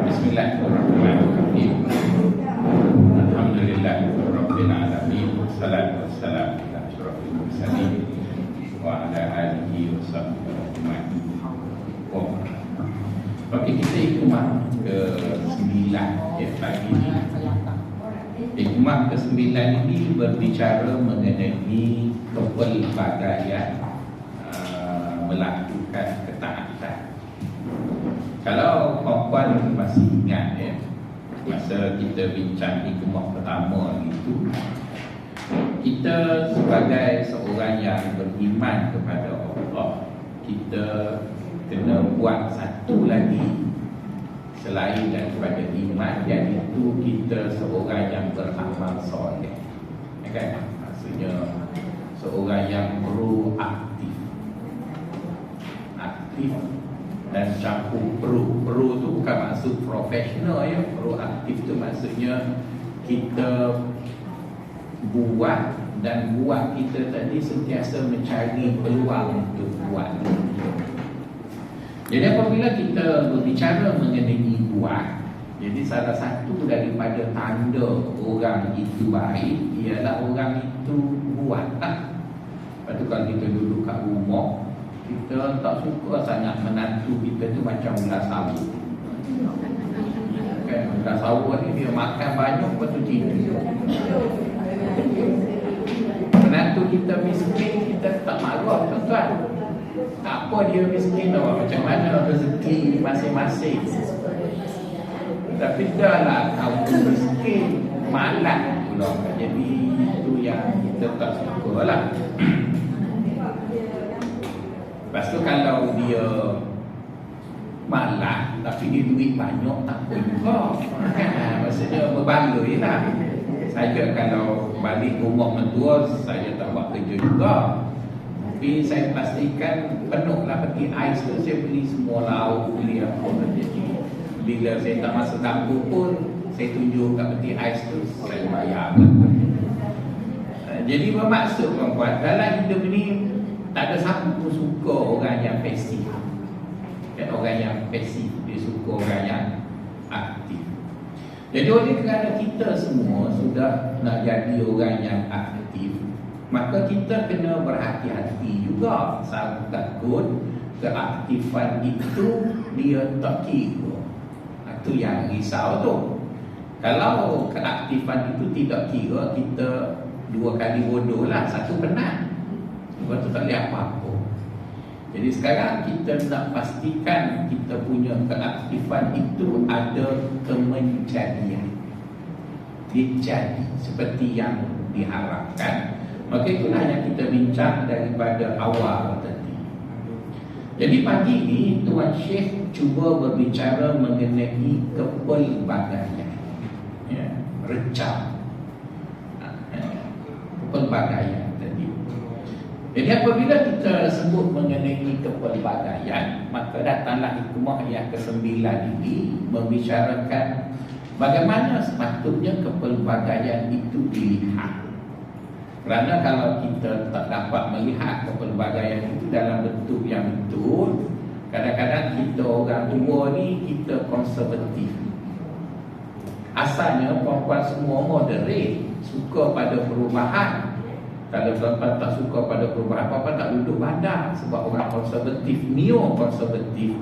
Bismillahirrahmanirrahim. Alhamdulillahirabbil alamin. Wassalatu wassalamu ala asyrofil mursalin wa ala alihi washabbihi. Okey, kita ikmat ke-9 pagi ini. Ikmat ke-9 ini berbicara mengenai kepelbagaian melakukan ketaatan. Kalau puan masih ingat masa kita bincang hikmah pertama itu, kita sebagai seorang yang beriman kepada Allah, kita kena buat satu lagi selain daripada iman, iaitu kita seorang yang beramal soleh. Kan? Maksudnya seorang yang proaktif. Aktif dan campur pro tu bukan maksud profesional ya. Proaktif tu maksudnya kita buat, dan buat kita tadi sentiasa mencari peluang untuk buat. Jadi apabila kita berbicara mengenai buat, jadi salah satu daripada tanda orang itu baik ialah orang itu buat. Lepas tu kalau kita duduk kat rumah, kita tak suka sangat menantu kita tu macam ulas sawu. Kan, ulas sawu ni dia makan banyak, lepas tu tidur. Menantu kita miskin, kita tak marah, tuan-tuan. Tak apa dia miskin tau, macam mana rezeki masing-masing. Tapi dah lah kamu miskin, malas pula. Jadi itu yang kita tak suka lah. Lepas tu kalau dia malas tapi dia duit banyak, tak apa juga. Maksudnya berbaloi lah. Saya kalau balik rumah mentua, saya tak buat kerja juga. Tapi saya pastikan penuh lah peti ais tu. Saya beli semua lauk, beli apa. Jadi bila saya tak masuk dapur pun, saya tunjuk kat peti ais tu, saya bayar. Jadi bermaksud tuan-tuan, dalam hidup ni tak ada siapa pun suka orang yang pasif. Orang yang pasif, dia suka orang yang aktif. Jadi oleh kerana kita semua sudah nak jadi orang yang aktif, maka kita kena berhati-hati juga. Sebab takut keaktifan itu dia tak kira. Itu yang risau tu. Kalau keaktifan itu tidak kira, kita dua kali bodoh lah, satu penat. Lepas tu tak boleh apa-apa. Jadi sekarang kita nak pastikan kita punya keaktifan itu ada kemenjadian. Dia jadi seperti yang diharapkan. Maka itulah yang kita bincang daripada awal tadi. Jadi pagi ini Tuan Syekh cuba berbicara mengenai kepelbagaian, recam kepelbagaian tadi. Jadi apabila kita sebut mengenai kepelbagaian, maka datanglah hikmah yang ke-9 ini membicarakan bagaimana sepatutnya kepelbagaian itu dilihat. Kerana kalau kita tak dapat melihat kepelbagaian itu dalam bentuk yang betul, kadang-kadang kita orang tua ni kita konservatif. Asalnya perempuan semua moderate, suka pada perubahan. Kalau perempuan tak suka pada perubahan, perempuan tak duduk bandar. Sebab orang konservatif, neo-konservatif,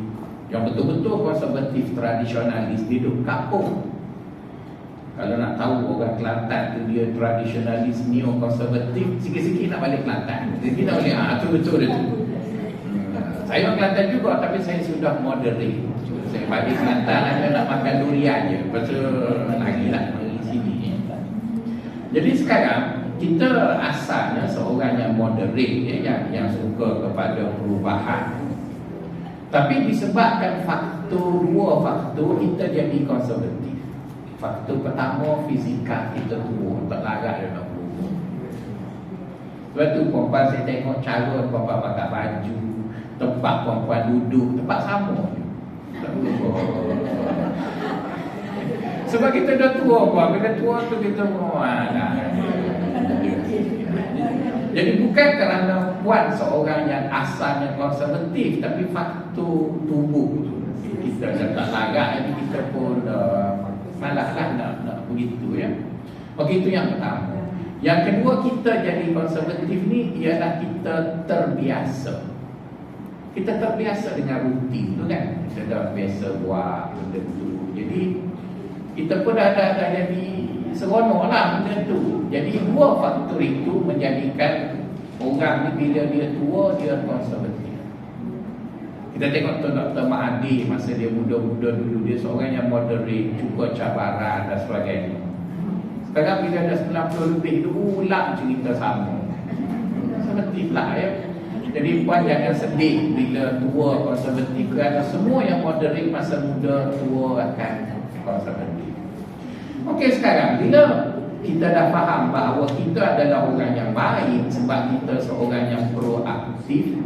yang betul-betul konservatif tradisionalis, dia duduk kampung. Kalau nak tahu orang Kelantan tu dia tradisionalis, neo-konservatif, sikit-sikit nak balik Kelantan. Jadi kita boleh, tu betul dia tu. Saya orang Kelantan juga, tapi saya sudah moderate. Saya balik Kelantan hanya nak makan durian je. Lepas tu lagi nak pergi sini. Jadi sekarang kita asalnya seorang yang moderate, yang suka kepada perubahan. Tapi disebabkan dua faktor kita jadi konservatif. Faktor pertama, fizikal kita tua, tak larat dia nak berubah. Sebab tu perempuan saya tengok cara perempuan pakai baju, tempat perempuan duduk, tempat sama je. Tak berubah. Sebab kita dah tua pun, bila tua tu kita jadi bukan kerana puan seorang yang asalnya konservatif, tapi faktor tubuh tu kita dah tak larat, jadi kita pun malaslah nak begitu ya. Begitu yang pertama. Yang kedua, kita jadi konservatif ni ialah kita terbiasa. Kita terbiasa dengan rutin tu kan. Kita dah biasa buat benda tu. Jadi kita pun dah jadi seronok lah benda tu. Jadi dua faktor itu menjadikan orang ni bila dia tua dia konservatif. Kita tengok tu Dr. Mahathir masa dia muda-muda dulu, dia seorang yang moderate, cuba cabaran dan sebagainya. Sekarang bila dah 90 lebih tu ulang cerita sama. Konservatif lah ya. Jadi puan jangan sedih bila tua konservatif, kerana semua yang moderate masa muda tua akan konservatif. Okey, sekarang bila kita dah faham bahawa kita adalah orang yang baik sebab kita seorang yang proaktif,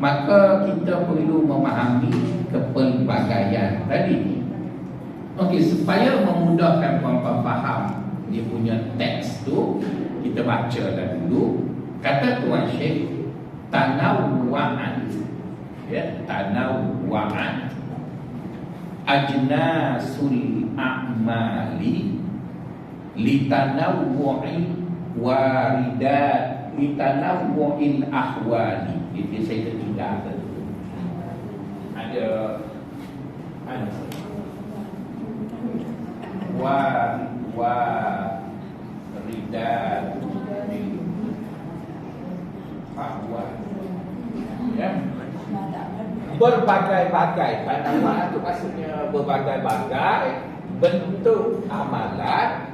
maka kita perlu memahami kepelbagaian tadi. Okey, supaya memudahkan puan-puan faham dia punya teks tu, kita baca dah dulu. Kata Tuan Syekh, tanawwa'an, ya, tanawwa'an ajnasul a'mali litanawwu'i waridat litanawwu'il ahwali. Jadi saya tertinggal ada waridat ahwal ya, berbagai-bagai. Pandangan itu maksudnya berbagai-bagai bentuk amalan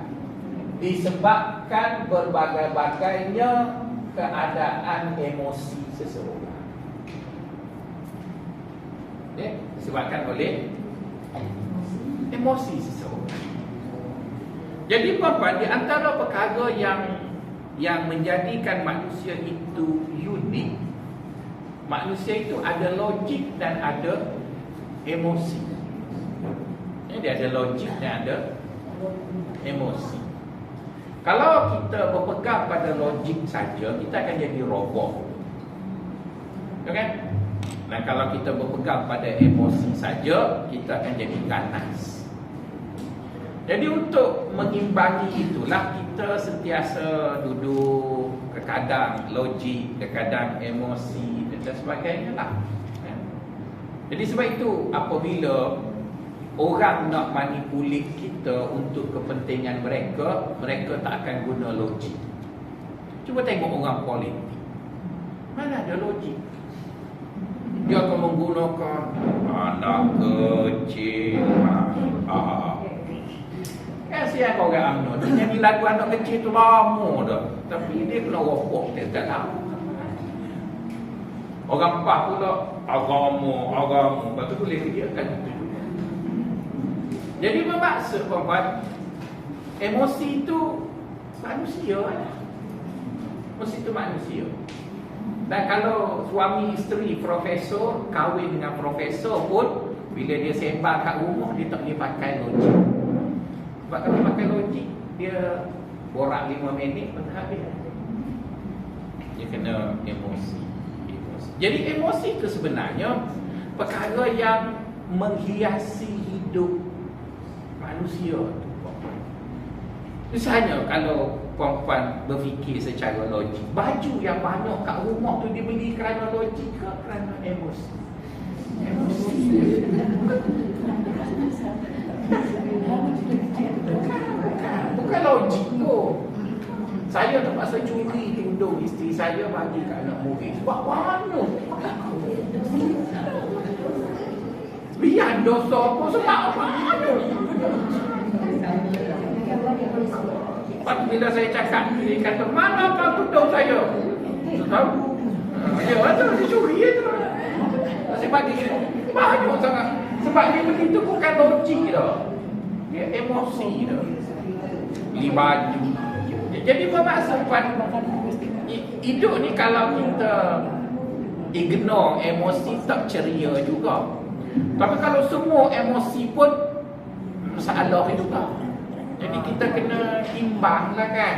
disebabkan berbagai-bagainya keadaan emosi seseorang. Disebabkan oleh emosi seseorang. Jadi puan-puan, di antara perkara yang menjadikan manusia itu unik, manusia itu ada logik dan ada emosi. Dia ada logik dan ada emosi. Kalau kita berpegang pada logik saja, kita akan jadi robot. Okay? Dan kalau kita berpegang pada emosi saja, kita akan jadi ganas. Jadi untuk mengimbangi itulah kita sentiasa duduk, kadang logik, kadang emosi dan sebagainya lah. Jadi sebab itu apabila orang nak manipulate kita untuk kepentingan mereka, mereka tak akan guna logik. Cuba tengok orang politik, mana ada logik. Dia akan menggunakan anak kecil. Kasihan orang UMNO, dia nyanyi lagu anak kecil tu lama dah, tapi dia kena rokok, dia tak tahu. Orang PAH pula agama, lepas tu boleh dia kan. Jadi bermaksud puan-puan, emosi itu manusia. Emosi itu manusia. Dan kalau suami isteri profesor kahwin dengan profesor pun, bila dia sembang kat rumah, dia tak boleh pakai logik. Sebab kalau pakai logik, dia borak 5 minit pun habis. Dia kena emosi. Jadi emosi itu sebenarnya perkara yang menghiasi hidup manusia. Misalnya kalau puan-puan berfikir secara logik, baju yang banyak kat rumah tu dibeli kerana logik ke kerana emosi? Bukan logik tu. Saya terpaksa curi tudung isteri saya bagi kat anak murid. Sebab mana? Biar dosa apa sebab mana? Bila saya cakap, dia kata, mana kau tudung saya? Tahu? Ya, ada dicuri itu. Saya bagi banyak sangat. Sebab dia begitu bukan logik dah. Dia emosi dah. Beli baju. Jadi bermaksud hidup ni kalau kita ignore emosi tak ceria juga. Tapi kalau semua emosi pun masalah juga. Jadi kita kena timbang lah kan.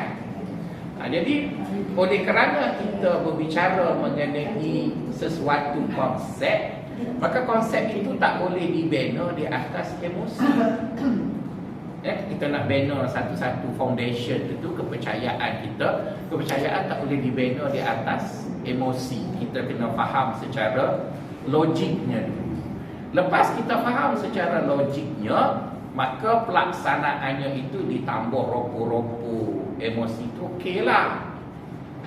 Jadi oleh kerana kita berbicara mengenai sesuatu konsep, maka konsep itu tak boleh dibina di atas emosi. Kita nak bina satu-satu foundation itu, kepercayaan kita. Kepercayaan tak boleh dibina di atas emosi. Kita kena faham secara logiknya dulu. Lepas kita faham secara logiknya, maka pelaksanaannya itu ditambah ropo-ropo emosi itu okey lah.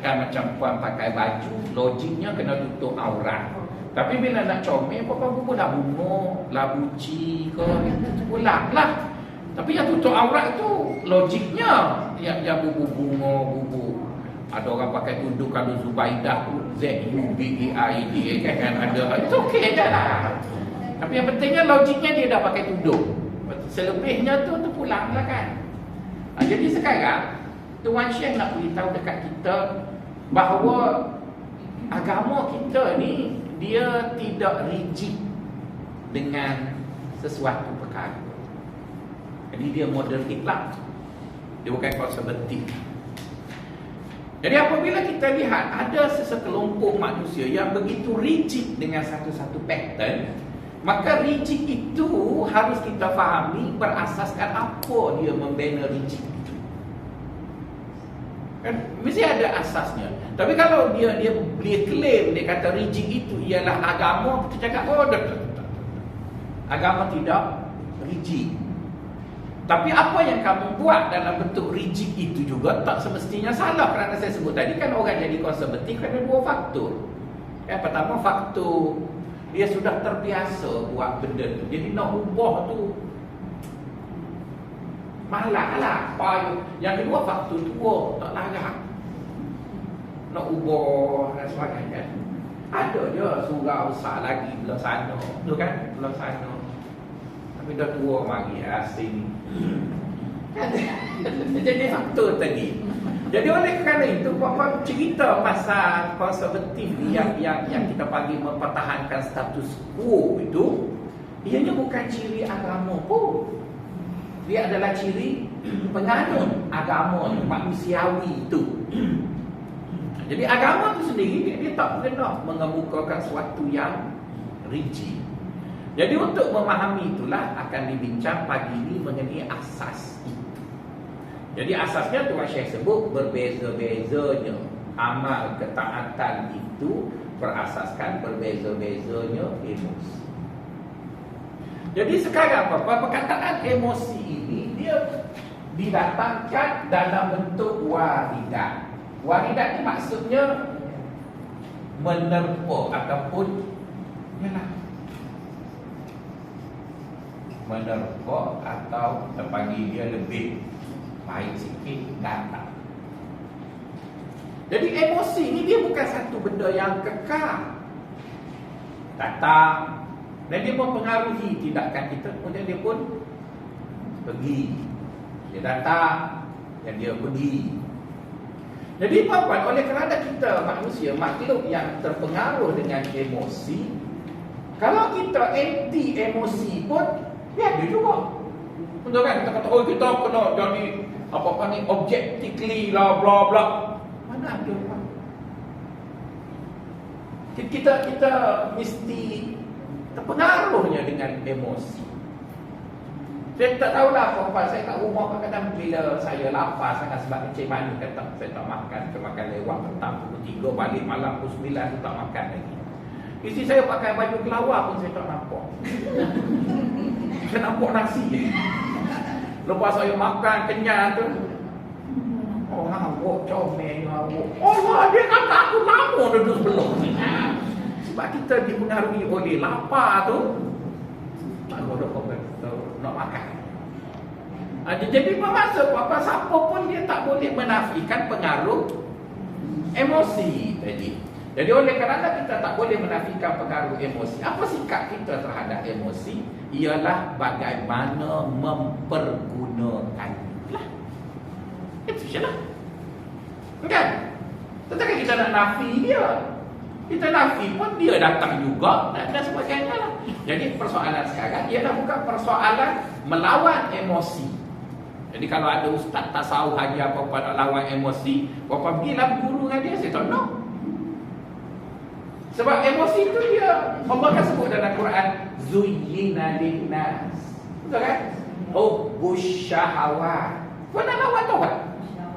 Kan macam puan pakai baju, logiknya kena tutup aurat. Tapi bila nak comel, apa-apa pun dah bunga, lah buci ke, itu pulang lah. Tapi yang tutup aurat tu logiknya yang bubu bunga, bubu. Ada orang pakai tudung kalau Zubaidah tu Z-U-B-A-I-D kan ada. Itu okey je lah. Tapi yang pentingnya logiknya dia dah pakai tudung. Selebihnya tu pulang lah kan. Jadi sekarang Tuan Syekh nak beritahu dekat kita bahawa agama kita ni dia tidak rigid dengan sesuatu perkara. Jadi dia moderate lah. Dia bukan konservatif. Jadi apabila kita lihat ada sesekelompok manusia yang begitu rigid dengan satu-satu pattern, maka rigid itu harus kita fahami berasaskan apa dia membina rigid itu. Kan mesti ada asasnya. Tapi kalau dia claim, dia kata rigid itu ialah agama, kita cakap agama tidak rigid. Tapi apa yang kamu buat dalam bentuk rigid itu juga tak semestinya salah. Kerana saya sebut tadi kan orang jadi konservatif kerana dua faktor. Yang pertama faktor dia sudah terbiasa buat benda tu. Jadi nak ubah tu malah lah. Yang kedua faktor tua, tak larat. Nak ubah dan sebagainya. Ada je surau besar lagi belah sana. Tu kan? Belah sana. Tapi dah tua mari asing. Jadi faktor tadi. Jadi oleh kerana itu cerita pasal konservatif yang kita panggil mempertahankan status quo itu, ianya bukan ciri agama pun. Dia adalah ciri penganut agama manusiawi itu. Jadi agama itu sendiri dia tak pernah mengemukakan sesuatu yang rigid. Jadi untuk memahami itulah akan dibincang pagi ini mengenai asas itu. Jadi asasnya Tuan Syekh sebut berbeza-bezanya amal ketaatan itu berasaskan berbeza-bezanya emosi. Jadi sekarang perkataan emosi ini dia didatangkan dalam bentuk waridat. Waridat ini maksudnya menerpa ataupun menerpa atau terpanggil dia lebih baik sikit datang. Jadi emosi ini dia bukan satu benda yang kekal. Datang dan dia mempengaruhi tindakan kita, kemudian dia pun pergi. Dia datang dan dia pergi. Jadi apa-apa oleh kerana kita manusia makhluk yang terpengaruh dengan emosi, kalau kita anti emosi pun dia ada juga. Betul kan? Kita kata, oh kita kena jadi apa-apa ni objectively lah bla bla. Mana ada orang? Kita mesti terpengaruhnya dengan emosi. Saya tak tahulah apa-apa. Saya kat rumah kadang-kadang bila saya lapar sangat sebab Encik Mani kata saya tak makan. Saya makan lewat petang pukul 3, balik malam pukul 9 saya tak makan lagi. Isteri saya pakai baju kelawar pun saya tak nampak. Saya nampak nasi. Lepas saya makan kenyang tu, oh awak comel awak. Allah, dia kata aku lama duduk sebelah ni. Sebab kita dipengaruhi oleh lapar tu. Tak ada apa-apa nak makan. Jadi bermaksud apa? Siapa pun dia tak boleh menafikan pengaruh emosi tadi. Jadi oleh kerana kita tak boleh menafikan pengaruh emosi, apa sikap kita terhadap emosi? Ialah bagaimana mempergunakannya. Itu je lah. Kan? Tetapi kita nak nafi dia. Kita nafi pun dia datang juga dan sebagainya lah. Jadi persoalan sekarang ialah bukan persoalan melawan emosi. Jadi kalau ada ustaz tasawuf haji apa-apa nak lawan emosi, berapa bila guru dengan dia, saya tak nak. Sebab emosi itu dia, Allah kan sebut dalam Quran, Zuyyina linnas. Betul kan? Hubbus syahawat. Kau nak lawan tu kan?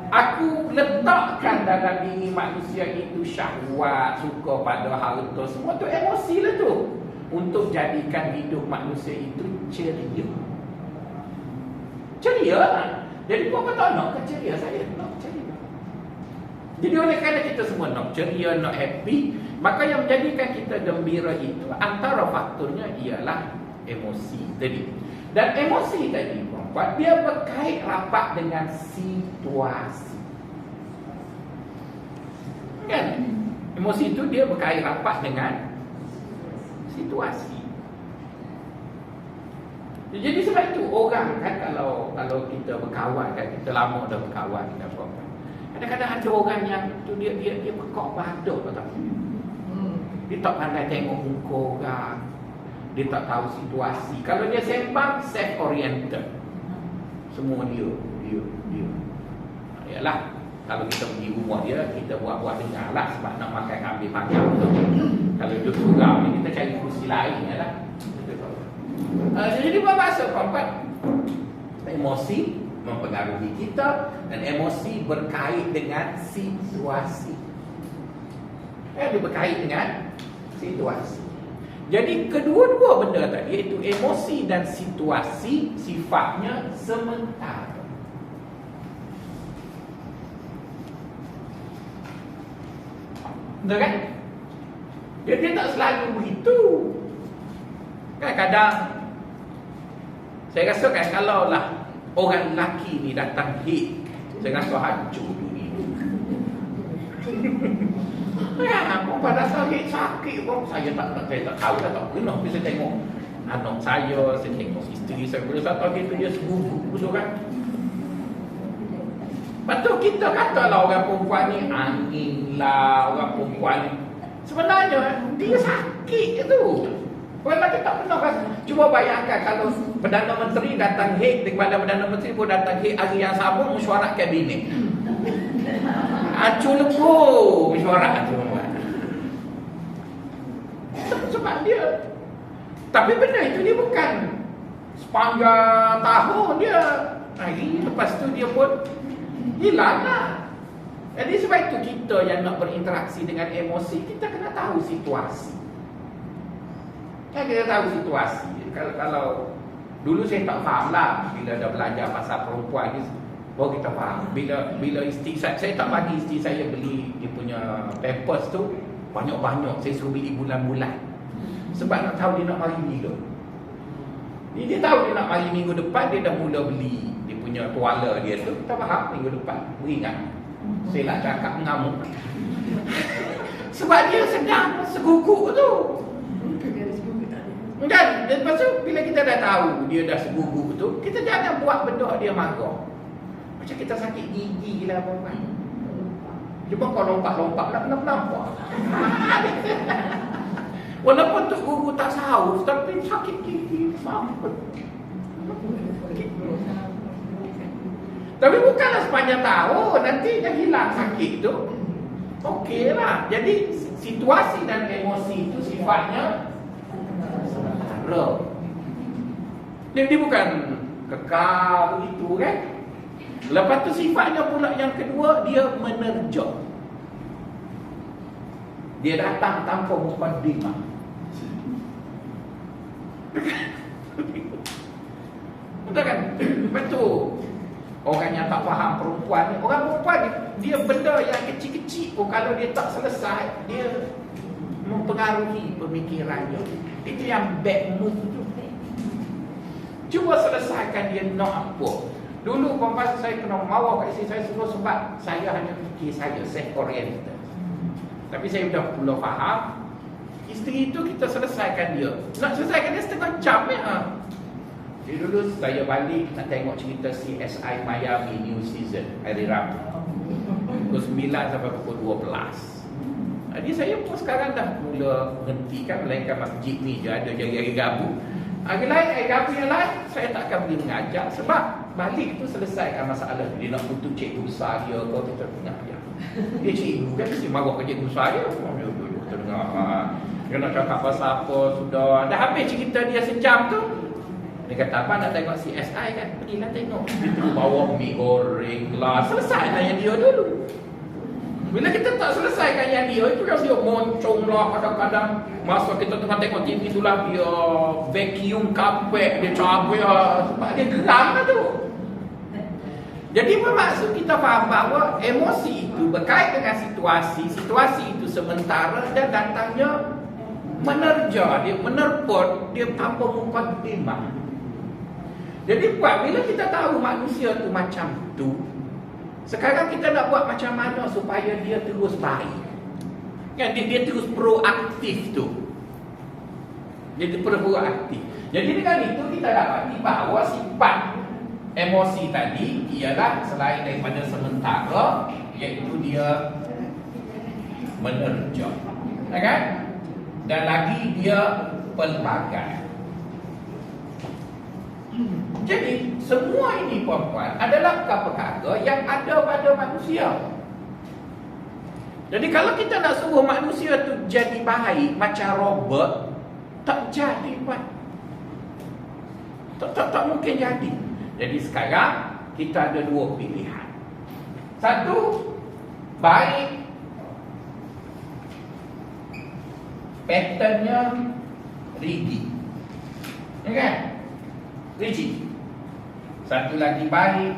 Aku letakkan dalam diri manusia itu syahwat, suka pada harta, semua tu emosi lah tu. Untuk jadikan hidup manusia itu ceria. Ceria lah. Jadi kau apa tak nak ke ceria? Saya nak ceria. Jadi oleh kerana kita semua nak ceria, nak happy, maka yang menjadikan kita gembira itu antara faktornya ialah emosi tadi. Dan emosi tadi dia berkait rapat dengan situasi. Kan? Emosi itu dia berkait rapat dengan situasi. Jadi sebab itu orang kan kalau kita berkawan kan, kita lama dah berkawan kita apa-apa. Kadang-kadang ada orang yang tu dia pekak badut tak tahu. Dia tak pandai tengok muka orang. Dia tak tahu situasi. Kalau dia sembang self oriented. Semua dia. Yalah, kalau kita pergi rumah dia, kita buat-buat dengarlah sebab nak makan kambing panggang tu. Kalau duduk surau ni kita cari kursi lain yalah. Jadi bermaksud puan-puan, emosi mempengaruhi kita dan emosi berkait dengan situasi. Dia berkait dengan situasi. Jadi kedua-dua benda tadi, iaitu emosi dan situasi, sifatnya sementara. Betul kan? Dia tak selalu begitu. Kadang-kadang saya rasa kan kalau lah orang lelaki ni datang hit, saya rasa hancur dunia. Ya, pada saya sakit pun saya tak tahu dah tak pernah. Saya tengok anak saya tengok isteri saya, bila satu hari tu dia segugup betul kan. Betul kita katalah orang perempuan ni angin lah, orang perempuan ni sebenarnya dia sakit tu. Orang lelaki tak pernah kan. Cuba bayangkan kalau Perdana Menteri datang Hague, kepala Perdana Menteri pun datang Hague hari yang sama mesyuarat kabinet. Acu lepuh mesyuarat tu. Sebab dia. Tapi benda itu dia bukan sepanjang tahun dia. Hari lepas tu dia pun hilang lah. Jadi sebab itu kita yang nak berinteraksi dengan emosi, kita kena tahu situasi. Kita tahu situasi. Kalau dulu saya tak faham lah bila dah belajar pasal perempuan ni, baru kita faham. Bila isteri saya tak bagi isteri saya beli dia punya pampers tu banyak-banyak, saya suruh beli bulan-bulan. Sebab nak tahu dia nak mari bila. Dia tahu dia nak mari minggu depan, dia dah mula beli dia punya tuala dia tu. Kita faham minggu depan, beringat. Saya nak cakap mengamuk. Sebab dia sedang seguguk tu. Dan lepas tu bila kita dah tahu dia dah seguguk tu, kita jangan buat benda dia marah. Macam kita sakit gigi lah apa-apa. Cuma kau lompat-lompat nak nampak. Walaupun tu guru tak saus, tapi sakit gigi. Tapi bukanlah sepanjang tahun nanti dah hilang sakit tu. okey lah. Jadi situasi dan emosi itu sifatnya sementara. Dia bukan kekal begitu kan. Lepas tu sifatnya pula yang kedua, dia menerjok. Dia datang tanpa mukaddimah. Betul kan? Betul. Orang yang tak faham perempuan ni, orang perempuan dia benda yang kecil-kecil pun kalau dia tak selesai, dia mempengaruhi pemikirannya. Itu yang bad mood tu. Cuba selesaikan dia nak apa. Dulu perempuan saya kena mawar kat isteri saya semua sebab saya hanya fikir saya self-oriented. Tapi saya dah pula faham, isteri itu kita selesaikan dia. Nak selesaikan dia setengah jam ya. Jadi dulu saya balik nak tengok cerita CSI Miami New Season hari Rabu pukul 9 sampai pukul 12. Jadi saya pun sekarang dah mula hentikan, melainkan masjid ni je ada jari-jari gabu. Hari lain, hari gabu yang lain saya tak akan pergi mengajar. Sebab balik tu selesaikan masalah. Dia nak putus cikgu besar dia, kau kita dengar dia. Dia cikgu kan mesti marah ke cikgu besar dia. Kita dengar, dia nak cakap pasal apa sudah. Dah habis cerita dia sejam tu. Dia kata, apa nak tengok CSI kan? Pergilah tengok. Dia terus bawa mi goreng lah. Selesailah yang dia dulu. Bila kita tak selesaikan yang dia, itu yang dia moncong lah kadang-kadang. Masa kita tengah tengok TV itulah dia vacuum carpet, dia cabut lah. Sebab dia geram lah tu. Jadi bermaksud kita faham bahawa emosi itu berkait dengan situasi. Situasi itu sementara dan datangnya menerja, dia menerpot, dia tanpa mukaddimah. Jadi bila kita tahu manusia tu macam tu, sekarang kita nak buat macam mana supaya dia terus baik. Kan dia terus proaktif tu. Jadi proaktif. Jadi dengan itu kita dapati bahawa sifat emosi tadi ialah selain daripada sementara, iaitu dia menerja. Kan? Dan lagi dia pelbagai. Jadi semua ini puan-puan adalah perkara yang ada pada manusia. Jadi kalau kita nak suruh manusia tu jadi baik macam robot, tak jadi puan. Tak mungkin jadi. Jadi sekarang kita ada dua pilihan. Satu, baik patternnya rigid. Ya kan? Rigid. Satu lagi baik,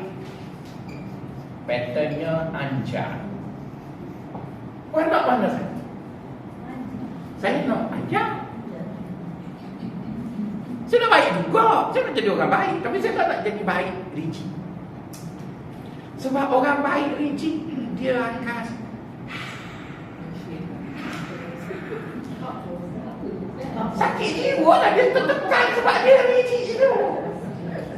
patternnya anjar. Kau nak mana saya? Saya nak anjar. Saya nak baik juga. Saya nak jadi orang baik. Tapi saya tak nak jadi baik rigid. Sebab orang baik rigid, dia akan sakit jiwa lah. Dia tertekan sebab dia rigid tu.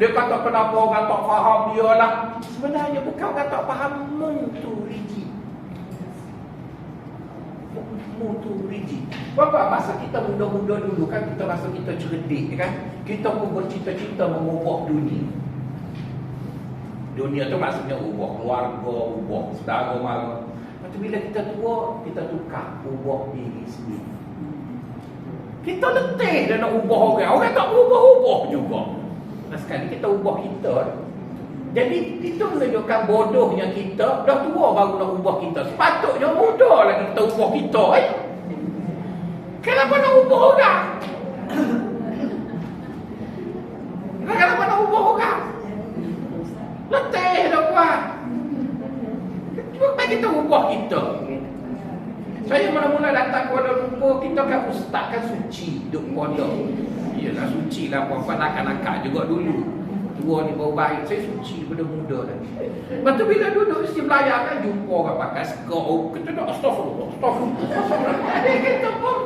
Dia kata kenapa orang tak faham dia lah. Sebenarnya bukan orang tak faham, mu tu rigid. Mu tu rigid. Bapak, masa kita muda-muda dulu kan, kita rasa kita cerdik kan. Kita pun bercita-cita mengubah dunia. Dunia tu maksudnya ubah keluarga, ubah saudara mara. Lepas tu bila kita tua, kita tukar, ubah diri sendiri. Kita letih dah nak ubah orang. Orang tak ubah-ubah juga. Nah sekali kita ubah kita. Jadi itu menunjukkan bodohnya kita. Dah tua baru nak ubah kita. Sepatutnya muda lagi kita ubah kita. Kenapa nak ubah orang? Kenapa nak ubah orang? Letih dah buat. Cuba kita ubah kita. Saya mula-mula datang Kuala Lumpur, kita kan ustaz kan suci duk pondok. Iyalah suci lah, puan-puan nakal-nakal juga dulu. Tua ni baru baik, saya suci daripada muda lagi. Lepas tu bila duduk mesti belayar kan, jumpa orang pakai skor. Kita nak astagfirullah. Kita pun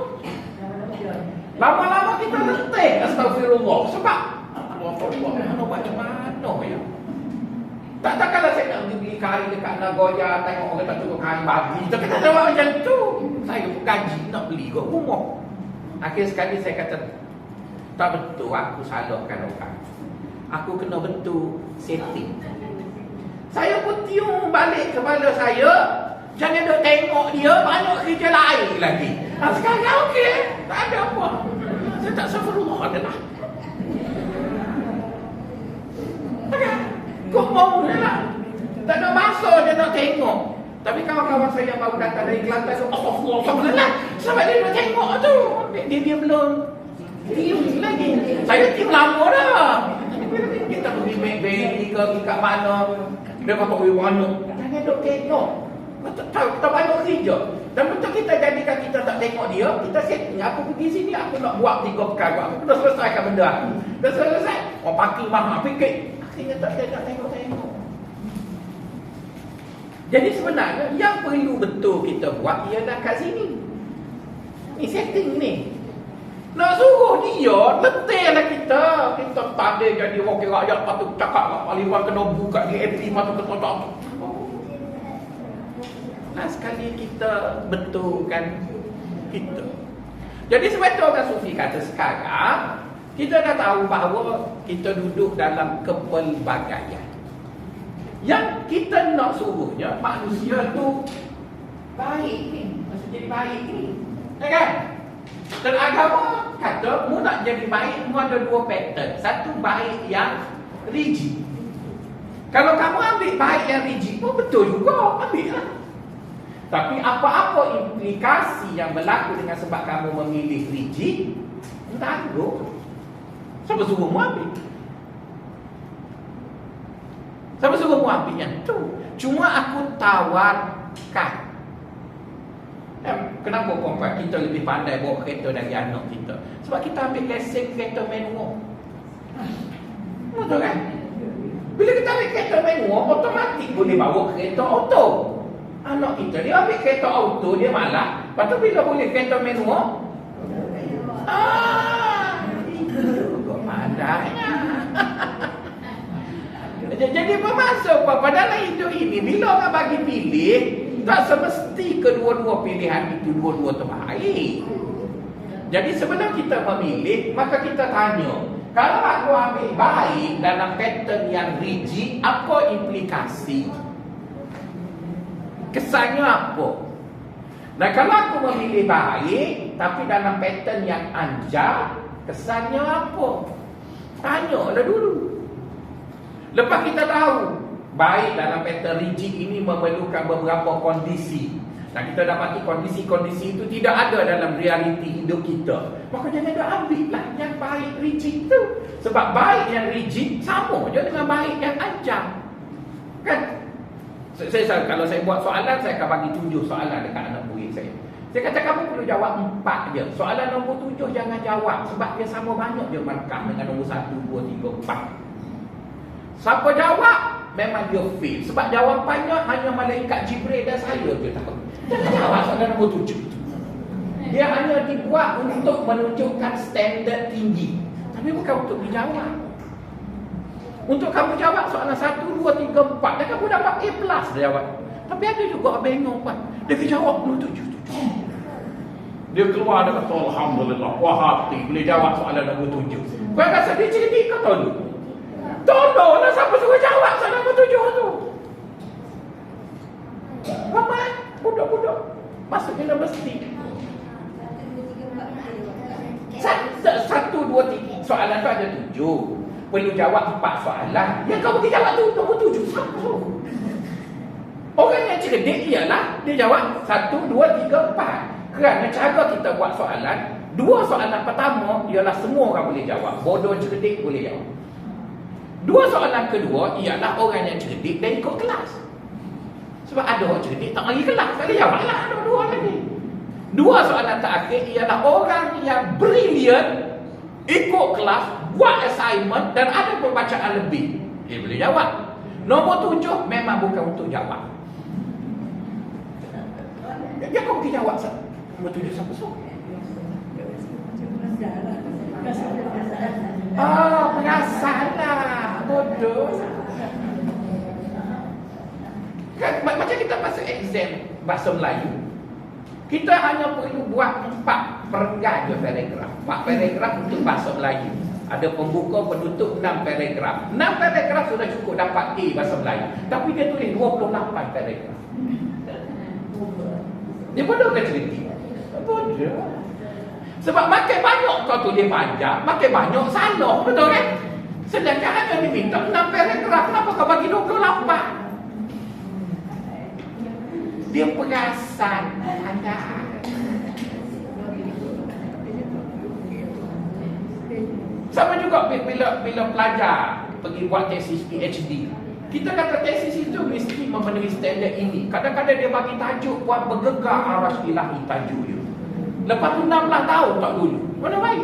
lama-lama kita letih astagfirullah. Sebab Allah nak buat macam mana ya? Takkanlah saya nak pergi beli kain dekat Nagoya, tengok orang tak cukup kain babi. Kita tak tahu macam tu. Saya pun gaji nak beli kat rumah. Akhir sekali saya kata, tak betul aku salahkan orang. Aku kena betul setting. Saya pun tiung balik kepala saya. Jangan duk tengok dia, banyak kerja lain lagi. Sekarang okey, tak ada apa. Saya tak safirullah adalah. Kau mau lah. Tak ada masa dia nak tengok. Tapi kawan-kawan saya yang baru datang dari Kelantan tu, Allah, sampai dia nak tengok tu. Dia belum tium lagi. Saya tium lama dah. Kita pergi Blackberry ke kat mana. Dia kata, mana? Jangan duk tengok. Tak banyak kerja. Dan betul kita jadikan kita tak tengok dia, kita setting. Aku pergi sini, aku nak buat 3 perkara. Aku dah selesaikan benda aku. Dah selesai. Orang parking mahal, fikir. Akhirnya tak tengok-tengok. Jadi sebenarnya yang perlu betul kita buat ialah kat sini. Ni setting ni. Nak suruh dia, letihlah kita. Kita tak ada jadi wakil rakyat patut cakap kat Parlimen kena buka DAP patut ketok-ketok. Nah, sekali kita betulkan kita. Jadi sebetulnya orang sufi kata sekarang kita dah tahu bahawa kita duduk dalam kepelbagaian. Yang kita nak suruhnya manusia tu baik ni, mesti jadi baik ni. Ya kan? Dan agama kata mu nak jadi baik mu ada 2 pattern. Satu baik yang rigid. Kalau kamu ambil baik yang rigid pun betul juga, ambil lah. Tapi apa-apa implikasi yang berlaku dengan sebab kamu memilih rigid, entah tu. Siapa suruh mu ambil? Siapa suruh mu ambil yang tu? Cuma aku tawarkan. Kenapa perempuan kita lebih pandai bawa kereta dari anak kita? Sebab kita ambil lesen kereta manual. Betul kan? Bila kita ambil kereta manual, otomatik boleh bawa kereta auto. Anak kita dia ambil kereta auto, dia malah. Lepas tu bila boleh kereta manual, itu kok pandainya. Jadi bermaksud apa? Dalam hidup ini, bila orang bagi pilih, tak semesti kedua-dua pilihan itu dua-dua terbaik. Jadi sebelum kita memilih, maka kita tanya, kalau aku ambil baik dalam pattern yang rigid, apa implikasi? Kesannya apa? Dan kalau aku memilih baik, tapi dalam pattern yang anjar, kesannya apa? Tanyalah dulu. Lepas kita tahu, baik dalam pattern rigid ini memerlukan beberapa kondisi. Dan kita dapati kondisi-kondisi itu tidak ada dalam realiti hidup kita. Maka jangan dah ambil lah yang baik rigid itu. Sebab baik yang rigid sama je dengan baik yang anjar. Kan? Kalau saya buat soalan, saya akan bagi 7 soalan dekat anak murid saya. Saya kata kamu perlu jawab 4 je. Soalan nombor 7 jangan jawab. Sebab dia sama banyak je markah dengan nombor 1, 2, 3, 4. Siapa jawab, memang dia fail. Sebab jawapannya hanya malaikat Jibril dan saya je tahu. Jangan jawab soalan nombor 7. Dia hanya dibuat untuk menunjukkan standard tinggi. Tapi bukan untuk dijawab. Untuk kamu jawab soalan 1, 2, 3, 4, dan kamu dapat A+ dia jawab. Tapi ada juga bengong kan. Dia jawab nombor 7. Dia keluar dia kata alhamdulillah, wah hati boleh jawab soalan nombor 7. Kau rasa dia cerdik ke tolong? Tolonglah siapa suruh jawab soalan nombor 7 tu. Ramai budak-budak masuk universiti. 1, 2, 3 soalan tu ada 7. Perlu jawab 4 soalan. Yang kau pergi jawab tu nombor 7. Siapa? Orang yang cerdik ialah dia jawab 1, 2, 3, 4. Kerana cara kita buat soalan, 2 soalan pertama ialah semua orang boleh jawab. Bodoh cerdik boleh jawab. 2 soalan kedua ialah orang yang cerdik dan ikut kelas. Sebab ada orang cerdik tak lagi kelas, tak boleh jawab lah 2 lagi. 2 soalan terakhir ialah orang yang brilliant, ikut kelas, buat assignment dan ada pembacaan lebih. Dia boleh jawab. Nombor 7 memang bukan untuk jawab. Dia kau pergi jawab sah. Nombor 7 siapa so? Perasan lah. Bodoh. Kan, macam kita masuk exam bahasa Melayu, kita hanya perlu buat 4 perenggan je paragraf. 4 paragraf untuk bahasa Melayu. Ada pembuka, penutup, 6 paragraf. 6 paragraf sudah cukup dapat A bahasa Melayu. Tapi dia tulis 28 paragraf. Dia bodoh ke cerita? Bodoh. Sebab makin banyak kau tulis panjang, makin banyak salah, betul kan? Sedangkan hanya diminta 6 paragraf, kenapa kau bagi 28? Dia perasan anda. Sama juga bila pelajar pergi buat tesis PhD. Kita kata tesis itu mesti memenuhi standard ini. Kadang-kadang dia bagi tajuk buat bergegar aras ilahi tajuk dia. Lepas tu 16 tahun tak dulu. Mana baik?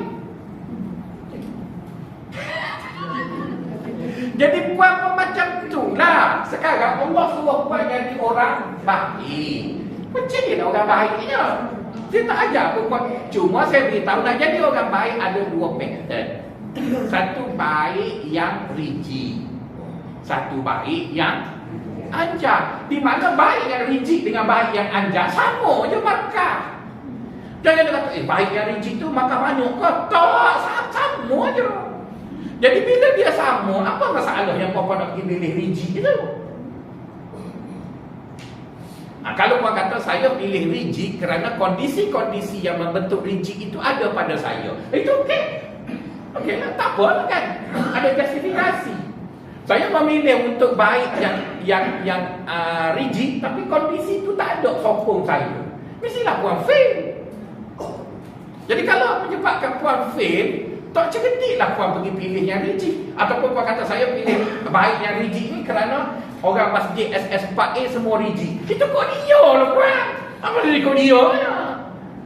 Jadi buat macam itulah. Sekarang Allah suruh buat jadi orang baik. Macam ni lah orang baiknya. Dia tak ajar pun buat. Cuma saya beritahu nak jadi orang baik ada 2 pattern. Satu baik yang rigid, satu baik yang anjar. Di mana baik yang rigid dengan baik yang anjar sama je markah. Jangan dia kata, baik yang rigid tu markah banyak ke? Tak, sama je. Jadi bila dia sama, apa masalah yang puan nak pergi pilih rigid tu? Kalau puan kata saya pilih rigid kerana kondisi-kondisi yang membentuk rigid itu ada pada saya, itu okey. Okey lah, tak apa kan? Ada justifikasi. Saya memilih untuk baik yang rigid, tapi kondisi itu tak ada sokong saya. Mestilah puan fail. Jadi kalau menyebabkan puan fail, tak cerdilah puan pergi pilih yang rigid. Ataupun puan kata saya pilih baik yang rigid ni kerana orang masjid SS4A semua rigid. Itu kok dia lah puan. Apa dia kok dia ya?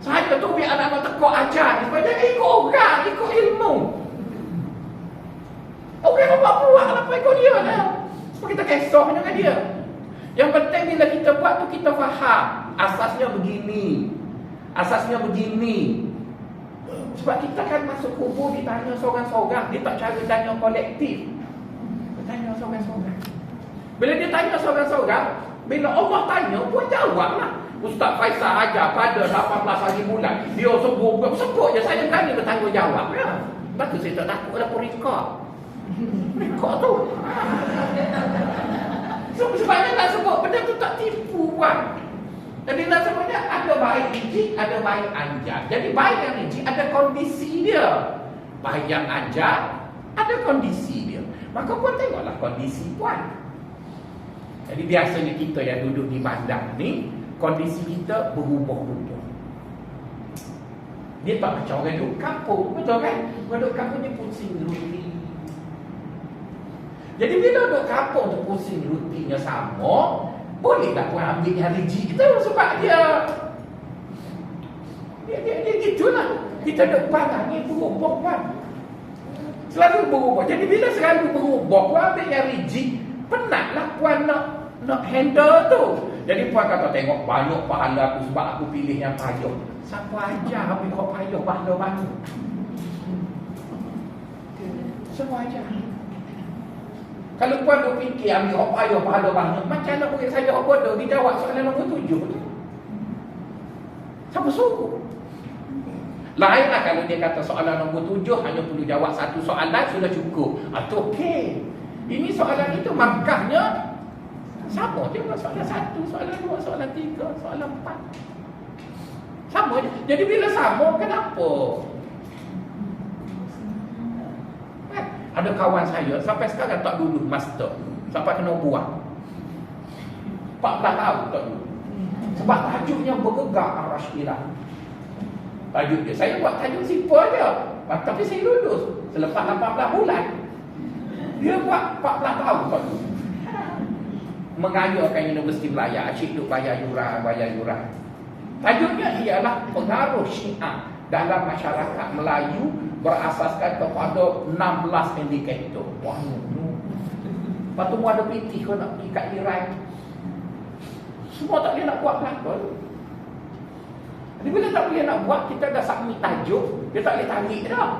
Saya tu biar anak-anak tekuk ajar supaya dia ikut orang, ikut ilmu. Orang apa buat lah ikut dia lah. Sebab kita kisah dengan dia. Yang penting bila kita buat tu kita faham asasnya begini, asasnya begini. Sebab kita kan masuk kubur ditanya seorang-seorang. Dia tak cara tanya kolektif. Dia tanya seorang-seorang. Bila dia tanya seorang-seorang, bila Allah tanya pun jawablah. Ustaz Faisal ajar pada 18 hari bulan. Dia sebut je saya berani bertanggungjawab ya. Sebab tu saya tak takut ada rekod. Rekod tu. Sebabnya nak sebut benda tu tak tipu kan. Jadi nak sebutnya ada baik rigid, ada baik anjar. Jadi baik yang rigid ada kondisi dia. Baik yang anjar ada kondisi dia. Maka puan tengoklah kondisi puan. Jadi biasanya kita yang duduk di bandar ni, kondisi kita berubah-ubah. Dia tak macam orang duduk kampung, betul kan? Orang duduk kampung ni pusing rutin. Jadi bila duduk kampung tu pusing rutinnya sama, boleh tak puan ambil yang rigid tu sebab dia gitulah. Kita duduk bandar ni berubah kan. Selalu berubah. Jadi bila selalu berubah, puan ambil yang rigid, penatlah puan nak handle tu. Jadi puan kata tengok banyak pahala aku sebab aku pilih yang payah. Siapa ajar ambil kau payah pahala banyak? Semua ajar. Kalau puan duk fikir ambil kau payah pahala banyak, macam mana boleh saya bodoh dijawab soalan nombor 7 tu? Siapa suruh? Lainlah kalau dia kata soalan nombor 7 hanya perlu jawab satu soalan sudah cukup. Atau okey. Ini soalan itu markahnya sama je dengan soalan 1, soalan 2, soalan 3, soalan 4. Sama je. Jadi bila sama, kenapa? Ada kawan saya sampai sekarang tak lulus master. Sampai kena buang 14 tahun tak lulus. Sebab tajuknya bergegar aras ilahi. Tajuk dia, saya buat tajuk simple je, tapi saya lulus selepas 18 bulan. Dia buat 14 tahun tak lulus. Mengajarkan Universiti Melaya, asyik duk bayar yuran. Tajuknya ialah pengaruh Syiah dalam masyarakat Melayu berasaskan kepada 16 indikator. Wah, lepas tu ada pitih kau nak pergi kat Iran. Semua tak boleh nak buat pelakon. Jadi bila tak boleh nak buat, kita dah submit tajuk, dia tak boleh tarik dah.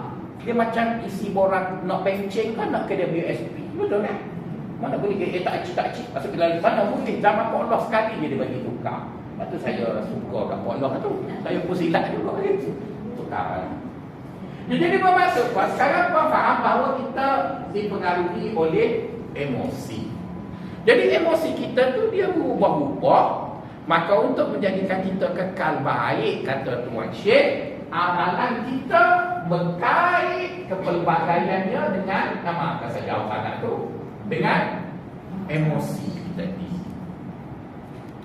Dia macam isi borang nak benceng kan nak ke WSP. Betul kan? Mana boleh tak cik. Pasal bila mana boleh zaman Pak Allah sekali je dia bagi tukar. Lepas tu saya suka kat Pak Allah tu. Saya pun silat juga gitu. Tukar. Jadi bermaksud puan, sekarang puan faham bahawa kita dipengaruhi oleh emosi. Jadi emosi kita tu dia berubah-ubah. Maka untuk menjadikan kita kekal baik, kata Tuan Syekh, amalan kita berkait kepelbagaiannya dengan, nama apa saya jauh sangat tu, dengan emosi tadi.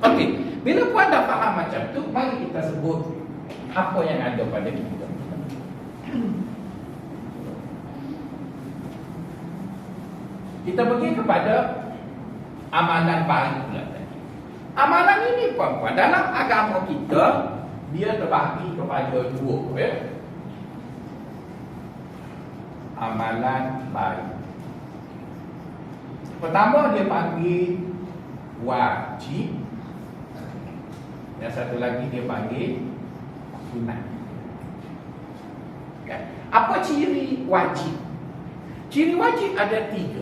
Okey, bila puan dah faham macam tu, mari kita sebut apa yang ada pada kita. Kita pergi kepada amalan baik pula tadi. Amalan ini puan-puan, dalam agama kita, dia terbahagi kepada dua, ya? Amalan baik. Pertama dia panggil wajib. Yang satu lagi dia panggil sunat. Okay. Apa ciri wajib? Ciri wajib ada 3.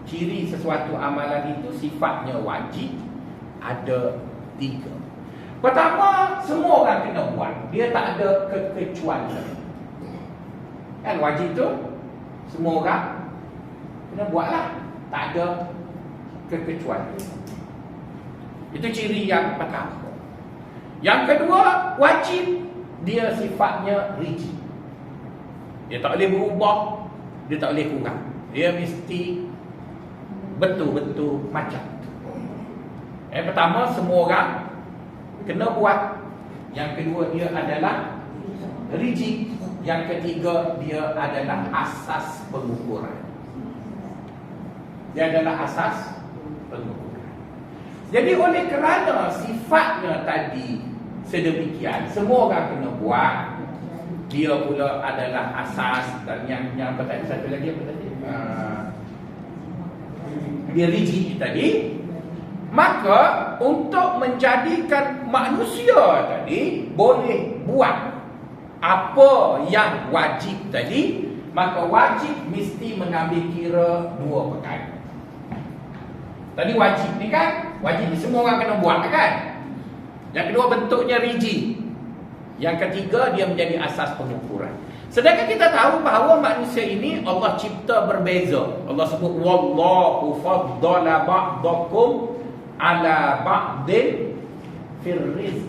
Ciri sesuatu amalan itu sifatnya wajib ada 3. Pertama, semua orang kena buat. Dia tak ada kekecualian. Kan wajib tu semua orang kena buatlah, tak ada kekecualian. Itu ciri yang pertama. Yang kedua, wajib dia sifatnya rigid. Dia tak boleh berubah, dia tak boleh kurang. Dia mesti betul-betul macam tu. Yang pertama, semua orang kena buat. Yang kedua, dia adalah rigid. Yang ketiga, dia adalah asas pengukuran. Dia adalah asas pengukuran. Jadi oleh kerana sifatnya tadi sedemikian, semua orang kena buat, dia pula adalah asas. Dan yang apa tadi, satu lagi apa tadi? Dia rigid tadi. Maka untuk menjadikan manusia tadi boleh buat apa yang wajib tadi, maka wajib mesti mengambil kira 2 perkara. Tadi wajib ni kan, wajib ni semua orang kena buat kan. Yang kedua, bentuknya rigid. Yang ketiga, dia menjadi asas pengukuran. Sedangkan kita tahu bahawa manusia ini Allah cipta berbeza. Allah sebut wallahu faddala ba'dakum ala ba'din fir rizq.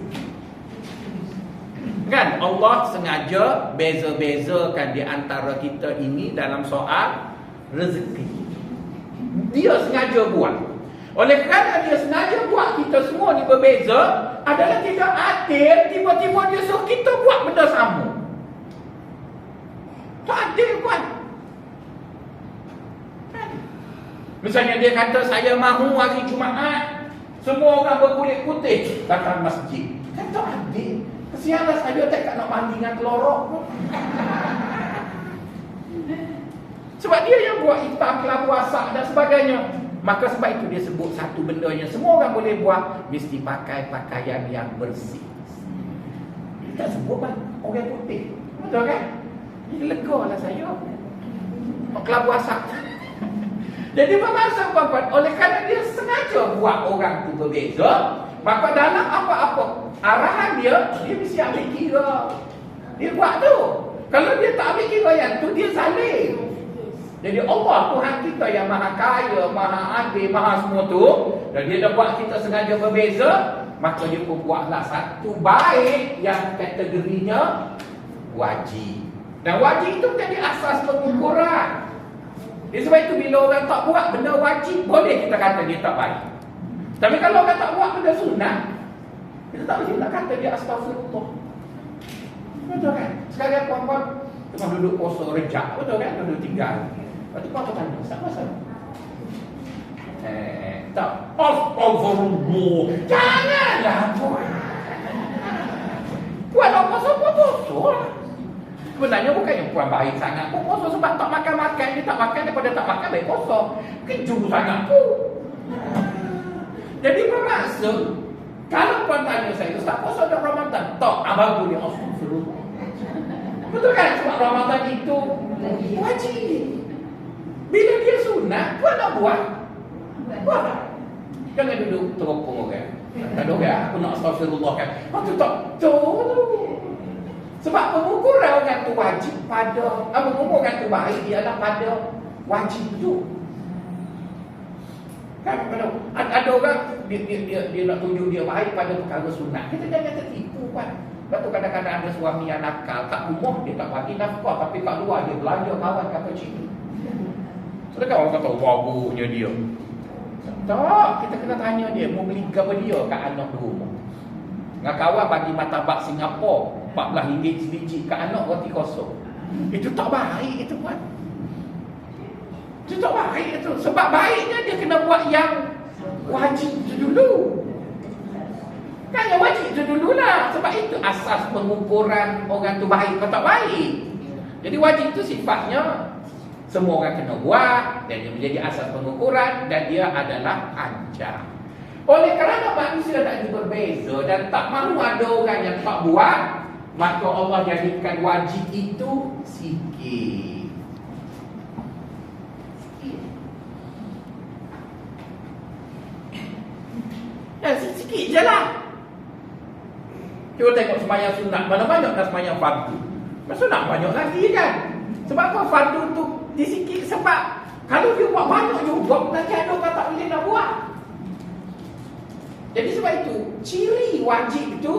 Kan Allah sengaja beza-bezakan di antara kita ini dalam soal rezeki. Dia sengaja buat. Oleh kerana dia sengaja buat kita semua ni berbeza, adalah tidak adil tiba-tiba dia suruh kita buat benda sama. Tak adil buat. Misalnya dia kata, saya mahu hari Jumaat semua orang berkulit putih datang masjid. Kan tak adil. Kesianlah saya tak nak mandi dengan kelorok pun. Sebab dia yang buat hitam, kelabu, asap dan sebagainya. Maka sebab itu dia sebut satu benda yang semua orang boleh buat, mesti pakai pakaian yang bersih. Dia tak sebut kan orang putih. Betul kan? Dia lega lah saya. Kelabu asap. Jadi bermaksud puan-puan, oleh kerana dia sengaja buat orang tu berbeza, maka dalam apa-apa arahan dia mesti ambil kira. Dia buat tu. Kalau dia tak ambil kira yang tu, dia zalim. Jadi Allah Tuhan kita yang maha kaya, maha adil, maha semua tu, dan dia dah buat kita sengaja berbeza, maka dia pun buatlah satu baik yang kategorinya wajib. Dan wajib itu menjadi asas pengukuran. Jadi sebab itu bila orang tak buat benda wajib, boleh kita kata dia tak baik. Tapi kalau orang tak buat benda sunat, kita tak boleh nak kata dia astagfirullah. Betul kan? Sekarang puan-puan tengah duduk puasa rejak, betul kan? Duduk tinggal. Lepas tu puan tanya, siapa saya? Tak. Astagfirullah. Janganlah puan. Puan nak puasa, puan puasa lah. Sebenarnya bukan yang puan baik sangat pun puasa sebab tak makan-makan. Dia tak makan daripada tak makan baik puasa. Keju sangat pun. Jadi bermaksud, kalau puan tanya saya, Ustaz puasa dah Ramadan? Tak, abang dia astagfirullah. Betul kan? Sebab Ramadan itu wajib. Bila dia sunat, puan nak buat? Buat. Jangan duduk teropong orang. Tak ada aku nak astagfirullah kan. Lepas tu tak, tu. Sebab pengukuran orang tu wajib pada, pengukuran orang tu baik ialah pada wajib tu. Kan ada orang dia nak tunjuk dia baik pada perkara sunat. Kita jangan tertipu kan. Lepas tu kadang-kadang ada suami yang nakal kat rumah dia tak bagi nafkah, tapi kat luar dia belanja kawan cappuccino. Sedangkan orang kata bagusnya dia. Tak, kita kena tanya dia mau beli apa dia kat anak di rumah. Dengan kawan bagi martabak Singapura RM14 sebiji, kat anak roti kosong. Itu tak baik itu kan. Itu tak baik itu. Sebab baiknya dia kena buat yang wajib itu dulu. Kan yang wajib itu dululah. Sebab itu asas pengukuran orang tu baik atau tak baik. Jadi wajib itu sifatnya semua orang kena buat, dan dia menjadi asas pengukuran, dan dia adalah ancam. Oleh kerana manusia tak berbeza dan tak mahu ada orang yang tak buat, maka Allah jadikan wajib itu sikit. Sikit je lah. Cuba tengok sembahyang sunat, mana banyak dah sembahyang fardu. Sunat banyak lagi kan. Sebab apa fardu tu disikit? Sebab kalau dia buat banyak juga, nanti ada orang tak boleh nak buat. Jadi sebab itu ciri wajib itu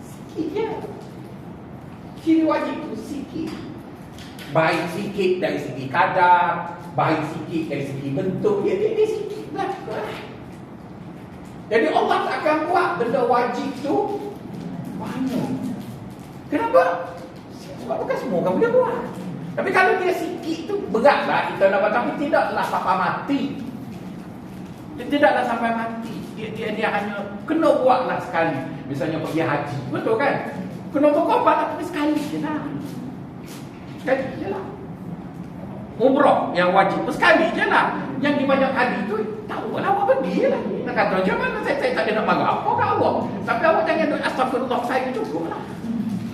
sikit je. Ciri wajib itu sikit. Baik sikit dari segi kadar, baik sikit dari segi bentuk. Dia sikit lah. Jadi Allah tak akan buat benda wajib tu banyak. Kenapa? Sebab bukan semua orang boleh buat. Tapi kalau dia sikit tu beratlah kita nak buat, tapi tidaklah sampai mati. Dia tidaklah sampai mati. Dia hanya kena buatlah sekali. Misalnya pergi haji, betul kan? Kena berkorban tapi sekali je lah. Sekali je lah. Umrah yang wajib sekali je lah. Yang di banyak kali tu tahu lah awak pergi lah. Nak kata macam mana saya tak ada nak marah apa kat awak. Tapi awak jangan duk astagfirullah saya cukup lah.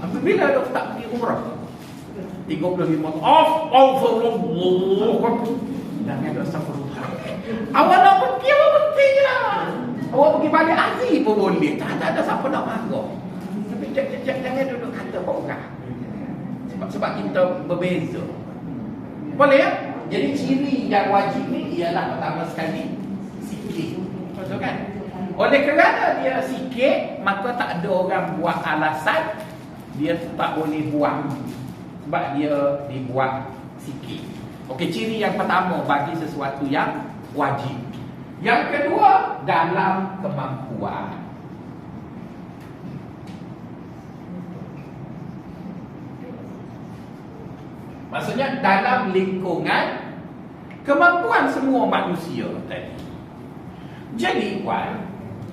Apabila awak tak pergi umrah 35 astagfirullah. Jangan duk astagfirullah. Awak nak pergi, awak pergi lah. Awak pergi balik haji pun boleh. Tak ada siapa nak marah. Tapi jangan duduk kata orang. Sebab kita berbeza. Boleh ya? Jadi ciri yang wajib ni ialah pertama sekali sikit. Betul kan? Oleh kerana dia sikit, maka tak ada orang buat alasan dia tak boleh buat. Sebab dia dibuat sikit. Okey, ciri yang pertama bagi sesuatu yang wajib. Yang kedua, dalam kemampuan. Maksudnya dalam lingkungan kemampuan semua manusia tadi. Jadi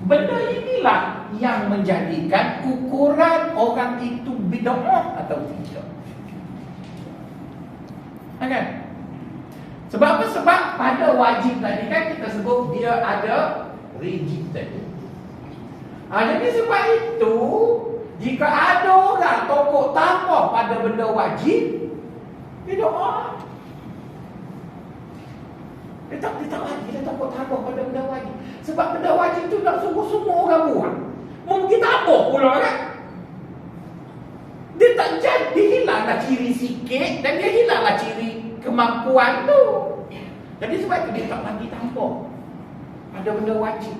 benda inilah yang menjadikan ukuran orang itu bid'ah atau tidak. Kan? Sebab apa? Sebab pada wajib tadi kan kita sebut dia ada rigid tadi. Jadi sebab itu jika ada orang tokok tambah pada benda wajib, bid'ah. Dia tak lagi, dia takut tambah pada benda wajib. Sebab benda wajib tu nak suruh semua orang buat. Mungkin tambah pula kan. Dia tak jadi, hilanglah ciri sikit dan dia hilanglah ciri kemampuan tu. Jadi sebab itu dia tak lagi tambah pada benda wajib.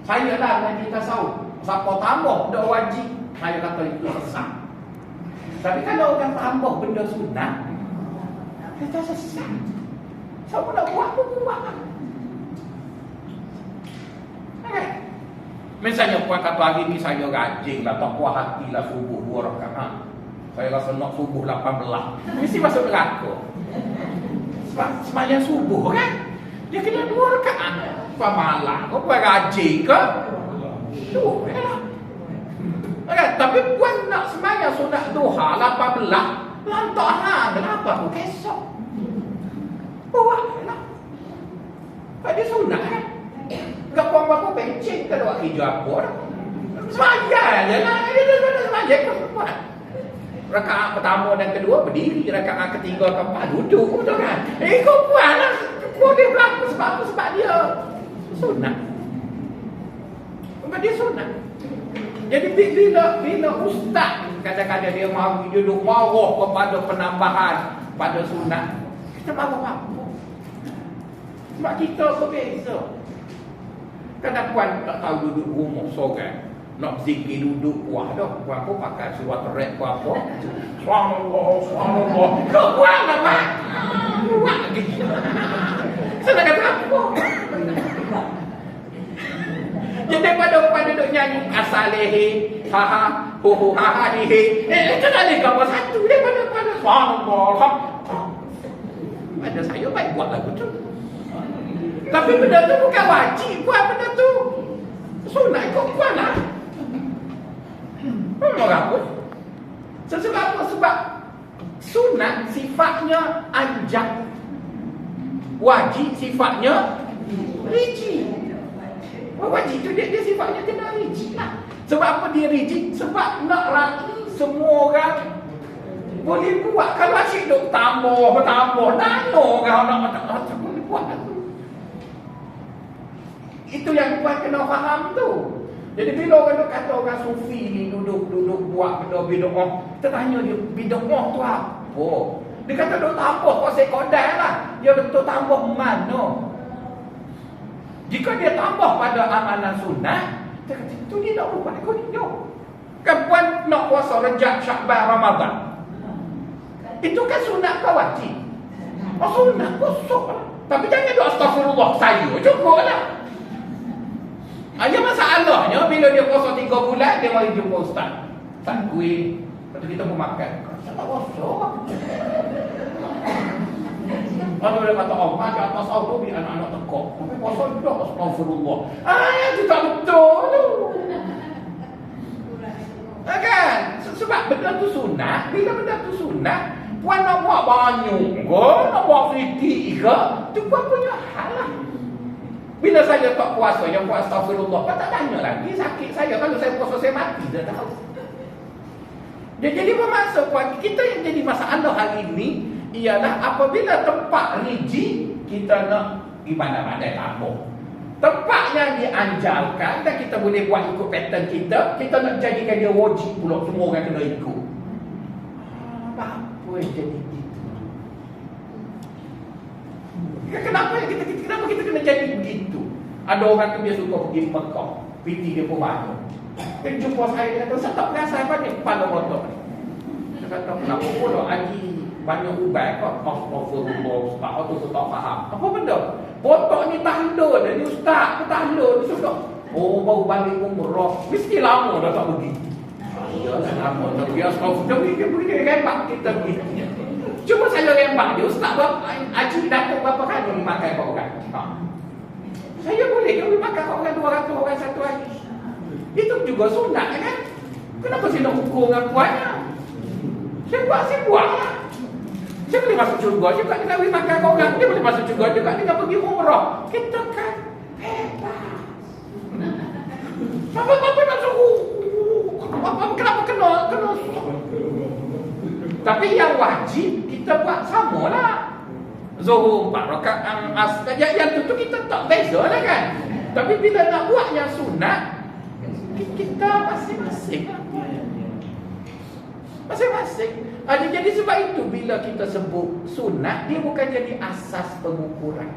Saya lah ngaji tasawuf, siapa tambah benda wajib, saya kata itu sesat. Tapi kalau orang tambah benda sunat, kita sesat. Siapa nak buat pun buat. Misalnya puan kata hari ni saya rajin lah, tak puas hati lah subuh 2 rakaat. Saya rasa nak subuh 18. Mesti masuk neraka. Sebab sembahyang subuh kan, dia kena 2 rakaat. Puan malam, puan rajin ke? Tu lah. Tapi puan nak sembahyang sunat duha 18, lantak hang kenapa tu kesok? Buat lah. Sebab dia sunat kan. Enggak puan-puan pencet ke buat kerja apa lah. Sembahyang je lah. Dia sembahyang ke buat. Rakaat pertama dan kedua berdiri, rakaat ketiga keempat duduk, betul kan? Kau buat lah. Kau dia berlaku sebab dia sunat. Sebab dia sunat. Jadi bila ustaz kadang-kadang dia mahu duduk marah kepada penambahan pada sunat, kita marah apa? Sebab kita berbeza. Kadang puan tak tahu duduk rumah seorang, nak zikir duduk puan dah. Puan pun pakai surat rap puan apa. Subhanallah. Kau puan lah Pak. Puan lagi. Saya nak kata apa? Jadi pada duduk nyanyi asal lehe, haha, ho haha lehe. Itu dah leh gambar satu daripada subhanallah. Pada saya baik buat lagu tu. Tapi benda tu bukan wajib buat benda tu. Sunat kau buat lah. Orang pun. Sebab apa? Sebab sunat sifatnya anjak. Wajib sifatnya rigid. Wajib tu dia sifatnya kena rigid lah. Sebab apa dia rigid? Sebab nak raih semua orang boleh buat. Kalau asyik duk tambah, nano orang nak boleh buat lah. Itu yang puan kena faham tu. Jadi bila orang kata orang sufi ni duduk buat benda bid'ah, kita tanya dia bid'ah tu apa? Dia kata duk tambah kuasa kodai lah. Dia betul tambah mana? Jika dia tambah pada amalan sunat, dia kata itu dia tak buat ikut dia. Kan puan nak puasa Rejab, Syakban, Ramadan. Itu kan sunat ke wajib? Sunat kosong lah. Tapi jangan doa astagfirullah saya cukup lah. Hanya masalahnya bila dia puasa 3 bulan dia mari jumpa ustaz. Tak kuih. Lepas tu kita pun makan. Saya tak puasa. Kalau dia kata Allah di atas Allah biar anak-anak tekuk. Tapi puasa dah astagfirullah. Itu tak betul tu. Kan? Sebab benda tu sunat. Bila benda tu sunat, puan nak buat banyak ke, nak buat kritik ke, tu puan punya hal lah. Bila saya tak puasa, yang buat astagfirullah, tak tanya lagi sakit saya. Kalau saya puasa, saya mati dah tahu. Jadi bermaksud puan, kita yang jadi masalah hari ini ialah apabila tempat rigid, kita nak ibadah-ibadah tambah. Tempat yang dianjalkan dan kita boleh buat ikut pattern kita nak jadikan dia wajib pula, semua orang kena ikut. Apa yang jadi begitu? Kenapa kita kena jadi begitu? Ada orang tu dia suka pergi Mekah, PT dia pun banyak. Dia jumpa saya, dia kata, saya tak perasan banyak kepala rotok ni. Dia kata, kenapa pula Haji banyak ubat kok? Astagfirullah, Ustaz, aku tu tak faham. Apa benda? Botok ni tahlul, ni Ustaz, tahlul, dia suka. Oh, baru balik umrah, mesti lama dah tak pergi. Ya, lama tak pergi. Astagfirullah, dia pergi rembat kita pergi. Cuma saya rembat dia, Ustaz, Haji datang berapa kali ni makan kat orang? Saya boleh dia boleh makan kat orang 200 orang satu hari. Itu juga sunat kan? Kenapa saya nak ukur dengan puannya? Saya buat lah. Saya boleh masuk syurga juga dengan boleh makan kat orang. Dia boleh masuk syurga juga dengan pergi umrah. Kita kan bebas. Apa nak suruh? Kenapa kena? Tapi yang wajib kita buat sama lah. Zuhur 4 rakaat, yang tu kita tak beza lah kan. Tapi bila nak buat yang sunat, kita masing-masing. Jadi sebab itu bila kita sebut sunat, dia bukan jadi asas pengukuran.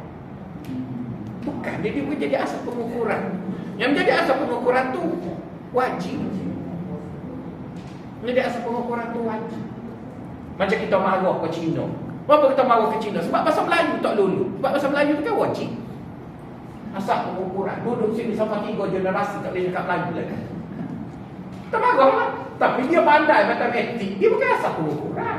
Bukan, dia bukan jadi asas pengukuran. Yang menjadi asas pengukuran tu wajib. Menjadi asas pengukuran tu wajib. Macam kita marah ke Cina. Kenapa kita marah ke Cina? Sebab bahasa Melayu tak lulu. Sebab bahasa Melayu tu kan wajib. Asal pengukuran. Duduk sini sampai 3 generasi tak boleh cakap Melayu lagi. Kita marah lah. Tapi dia pandai matematik. Dia bukan asal pengukuran.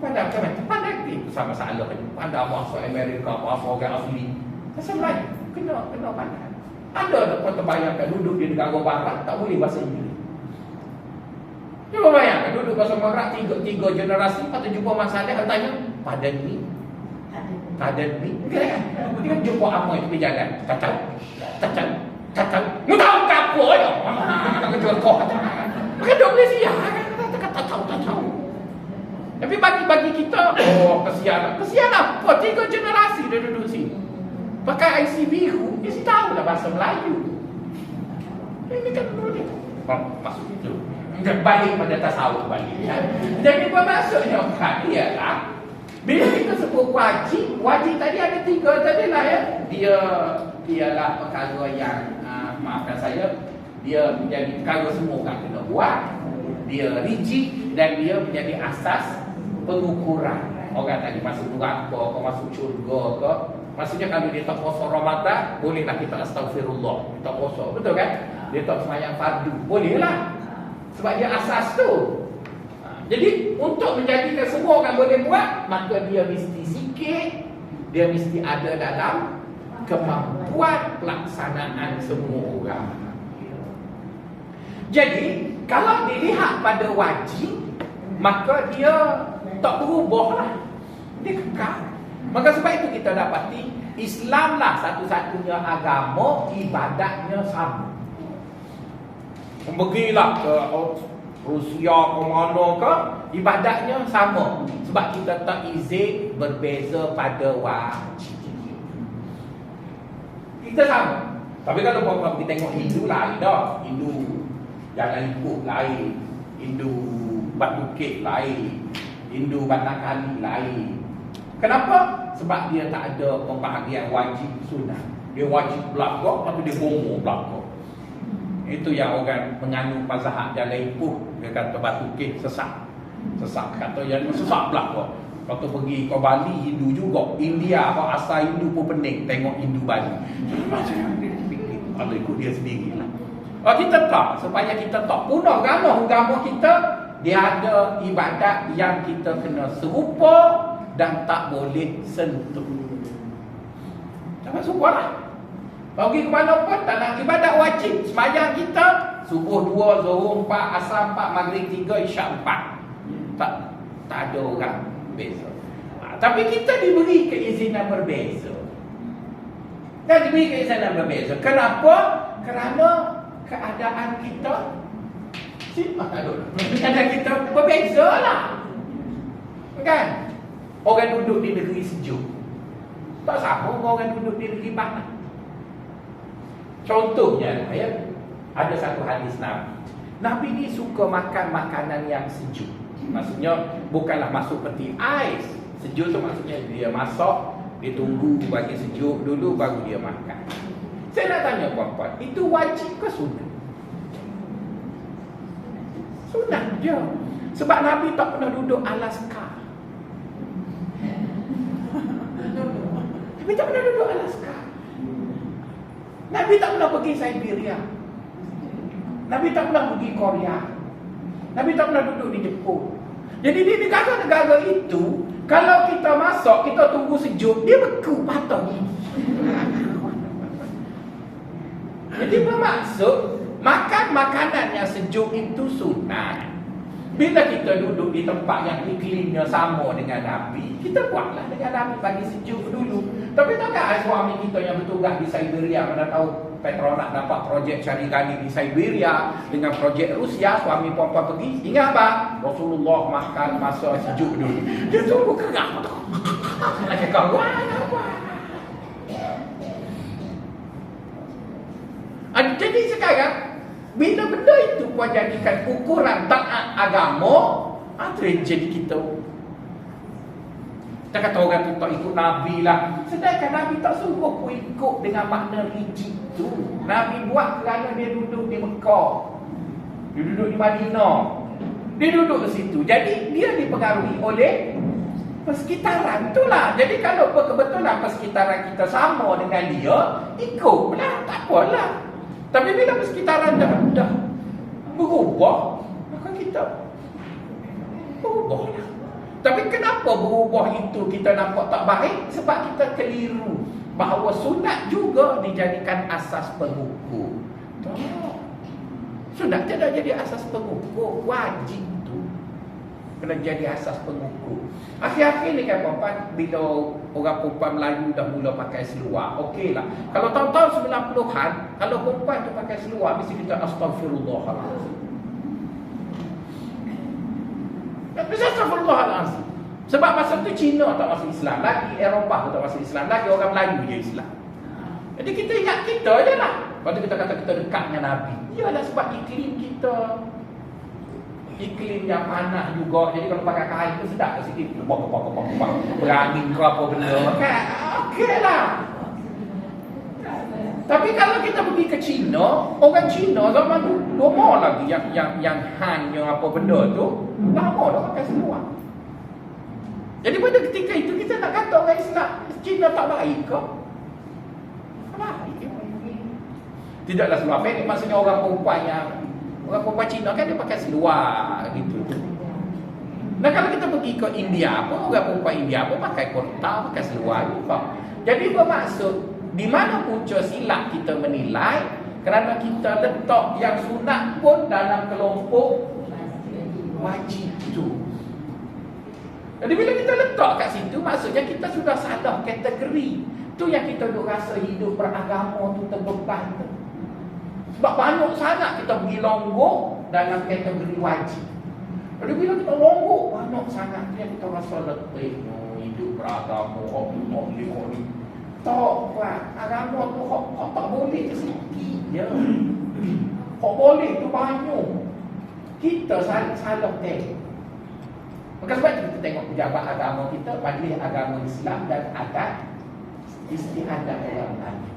Pandai matematik. Pandai dia. Sama salah. Pandai bahasa Amerika, bahasa orang asli. Bahasa Melayu. Kena pandai. Ada tak kau terbayangkan duduk di negara barat tak boleh bahasa Inggeris. Cuba bayangkan duduk bahasa barat 3 generasi. Lepas tu jumpa masalah. Dia tanya. Pada ni. Dia kan jumpa apa itu di jalan. Cacau. Mu tahu ke apa ya? Nak jual kau. Maka duduk Malaysia. Kata cacau. Tapi bagi kita, kesian apa? 3 generasi dia duduk sini. Pakai IC biru, dia tahu lah bahasa Melayu. Ini kan dulu dia. Masuk itu. Balik pada tasawuf balik. Jadi bermaksudnya ialah Bila kita sebut wajib, wajib tadi ada 3 tadi lah ya. Dialah perkara yang maafkan saya, dia menjadi perkara semua orang kena buat. Dia rigid dan dia menjadi asas pengukuran. Orang tadi masuk neraka ke, masuk syurga ke. Maksudnya kalau dia tak puasa Ramadan, bolehlah kita astagfirullah. Dia tak puasa, betul kan? Dia tak sembahyang fardu, bolehlah. Sebab dia asas tu. Jadi untuk menjadikan semua orang boleh buat, maka dia mesti sikit, dia mesti ada dalam kemampuan pelaksanaan semua orang. Jadi kalau dilihat pada wajib, maka dia tak berubah lah, dia kekal. Maka sebab itu kita dapati Islam lah satu-satunya agama ibadatnya sama. Pergilah ke Rusia ke mana ke, ibadatnya sama. Sebab kita tak izin berbeza pada wajib. Kita sama. Tapi kalau puan-puan pergi tengok Hindu lain dah. Hindu Jalan Ikut lain, Hindu Bat Bukit lain, Hindu Bandar Kali lain. Kenapa? Sebab dia tak ada pembahagian wajib sunat. Dia wajib belakang, tapi dia bomoh belakang. Itu yang orang menganut mazhab Jalan Ikut. Dia kata Batu Kek sesat. Sesat. Kata yang sesat belakang. Waktu pergi ke Bali, Hindu juga. India, apa asal Hindu pun pening tengok Hindu Bali. Kalau ikut dia sendiri lah. Kita tak, supaya kita tak punah agama kita, dia ada ibadat yang kita kena serupa dan tak boleh sentuh. Jangan serupa lah. Pergi ke mana pun tak nak ibadat wajib. Sembahyang kita subuh 2, zuhur 4, asar 4, maghrib 3, isyak 4. Tak ada orang beza. Tapi kita diberi keizinan berbeza. Dan diberi keizinan berbeza. Kenapa? Kerana keadaan kita keadaan kita berbeza lah. Kan? Orang duduk di negeri sejuk tak sama orang duduk di negeri panas. Contohnya ya, ada satu hadis Nabi ni suka makan makanan yang sejuk. Maksudnya bukanlah masuk peti ais. Sejuk tu maksudnya dia masak, dia tunggu bagi sejuk dulu baru dia makan. Saya nak tanya puan-puan, itu wajib ke sunat? Sunat je. Sebab Nabi tak pernah duduk Alaska. Nabi tak pernah duduk Alaska. Nabi tak pernah pergi Siberia. Nabi tak pernah pergi Korea. Nabi tak pernah duduk di Jepun. Jadi di negara-negara itu, kalau kita masak, kita tunggu sejuk, dia beku patah. Jadi bermaksud makan makanan yang sejuk itu sunat. Bila kita duduk di tempat yang iklimnya sama dengan Nabi, kita buatlah dengan Nabi bagi sejuk dulu. Tapi takkan suami kita yang bertugas di Siberia, mana tahu Petronas dapat projek cari gali di Siberia dengan projek Rusia, suami puan-puan pergi, ingat bang, Rasulullah makan masa sejuk dulu. Dia tunggu kerap. Nak cakap, wah. Jadi sekarang bila benda itu puan jadikan ukuran taat agama, jadi kita kata orang tu tak ikut Nabi lah. Sedangkan Nabi tak suruh pun ikut dengan makna rigid tu. Nabi buat kerana dia duduk di Mekah, dia duduk di Madinah, dia duduk di situ. Jadi dia dipengaruhi oleh persekitaran tu lah. Jadi kalau kebetulan persekitaran kita sama dengan dia, ikutlah, tak apalah. Tapi bila persekitaran dah berubah, maka kita berubahlah. Tapi kenapa berubah itu kita nampak tak baik? Sebab kita keliru bahawa sunat juga dijadikan asas pengukur. Sunat tidak jadi asas pengukur, wajib tu kena jadi asas pengukur. Akhir-akhir ni kan puan-puan, bila orang perempuan Melayu dah mula pakai seluar, okey lah. Kalau tahun-tahun 90-an, kalau perempuan tu pakai seluar, mesti kita astagfirullahaladzim. Mesti astagfirullahaladzim. Sebab masa tu Cina tak masuk Islam lagi, Eropah tak masuk Islam lagi, orang Melayu je Islam. Jadi kita ingat kita je lah. Lepas tu kita kata kita dekat dengan Nabi. Iyalah sebab iklim kita iklimnya panas juga. Jadi kalau pakai kain tu sedap ke sikit. Berangin ke apa benda kan. Okey lah. Tapi kalau kita pergi ke China, orang China zaman tu lama lagi yang Han yang apa benda tu lama dah pakai seluar. Jadi pada ketika itu kita nak kata orang Islam China tak baik ke? Baik. Tidaklah seluar pendek, maksudnya orang perempuan Cina kan dia pakai seluar gitu. Nah kalau kita pergi ke India pun, orang perempuan India pun pakai kurta, pakai seluar juga. Jadi bermaksud di mana punca silap kita menilai, kerana kita letak yang sunat pun dalam kelompok wajib tu. Jadi bila kita letak kat situ, maksudnya kita sudah salah kategori. Tu yang kita duk rasa hidup beragama tu terbeban tu. Sebab banyak sangat kita pergi longgok dalam kategori wajib. Jadi bila kita longgok banyak sangat tu yang kita rasa letih. Hidup beragama, hobi. Tak lah, agama tu kau tak boleh ke sikit je. Kau boleh tu banyak. Kita salah tengok. Maka sebab kita tengok pejabat agama kita, majlis agama Islam dan adat istiadat orang lain.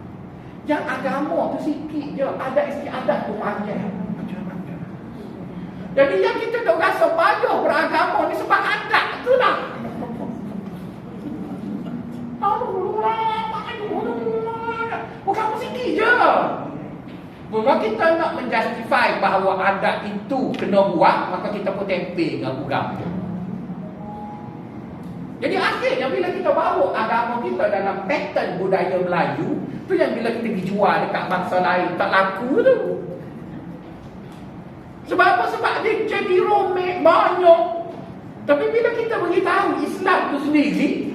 Yang agama tu sikit je, adat istiadat tu panjang. Jadi yang kita tak rasa payah beragama ni sebab adat tu lah. Bukan sikit je. Maka kita nak menjustify bahawa adat itu kena buat, maka kita pun tempel dengan agama. Jadi akhirnya bila kita bawa agama kita dalam pattern budaya Melayu, tu yang bila kita dijual dekat bangsa lain tak laku tu. Sebab apa? Sebab dia jadi romek banyak. Tapi bila kita beritahu Islam tu sendiri,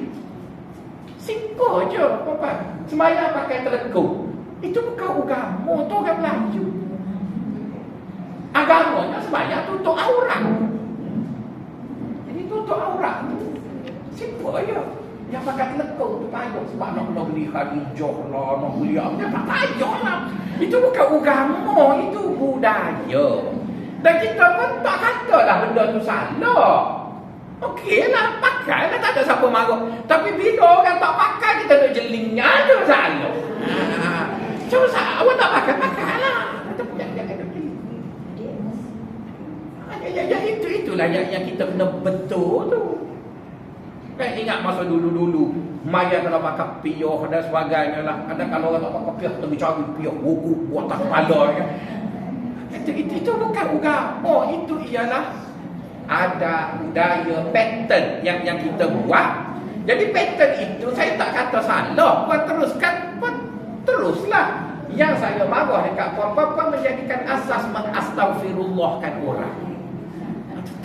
simple je, apa? Sembahyang pakai telekung. Itu bukan agama, tu orang Melayu. Agamanya sembahyang tutup aurat. Jadi tutup aurat tu simple je. Yang pakai telekung tu payah. Sebab nak beli Khadijah lah, nak beli apa, tak payah lah. Itu bukan agama, itu budaya. Dan kita pun tak katalah benda tu salah. Okey lah, pakai lah, tak ada siapa marah. Tapi bila orang tak pakai, kita nak jelingnya, ada salah. Cuma awak tak pakai lah. Itulah yang kita kena betul tu. Kan ingat masa dulu-dulu maya kalau pakai piyah dan sebagainya lah. Kadang kalau orang tak pakai piyah, kita cari piyah buku buat tak kepala kan. Itu bukan agama. Itu ialah ada budaya pattern yang kita buat. Jadi pattern itu saya tak kata salah. Buat teruskan, buat teruslah. Yang saya marah dekat puan-puan menjadikan asas mengastaghfirullahkan orang.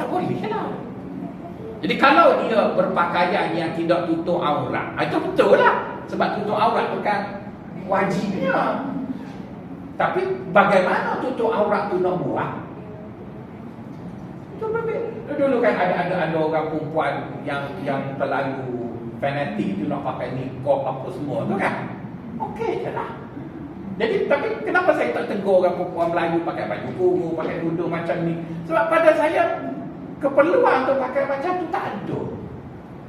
Tak boleh lah. Jadi kalau dia berpakaian yang tidak tutup aurat, itu betul lah. Sebab tutup aurat bukan wajibnya. Tapi bagaimana tutup aurat tu nak buat? Itu berbeza. Dulu kan ada orang perempuan yang terlalu fanatik tu nak pakai niqab apa semua tu kan. Okey je lah. Jadi tapi kenapa saya tak tegur orang perempuan Melayu pakai baju kurung, pakai tudung macam ni? Sebab pada saya keperluan untuk pakai macam tu tak ada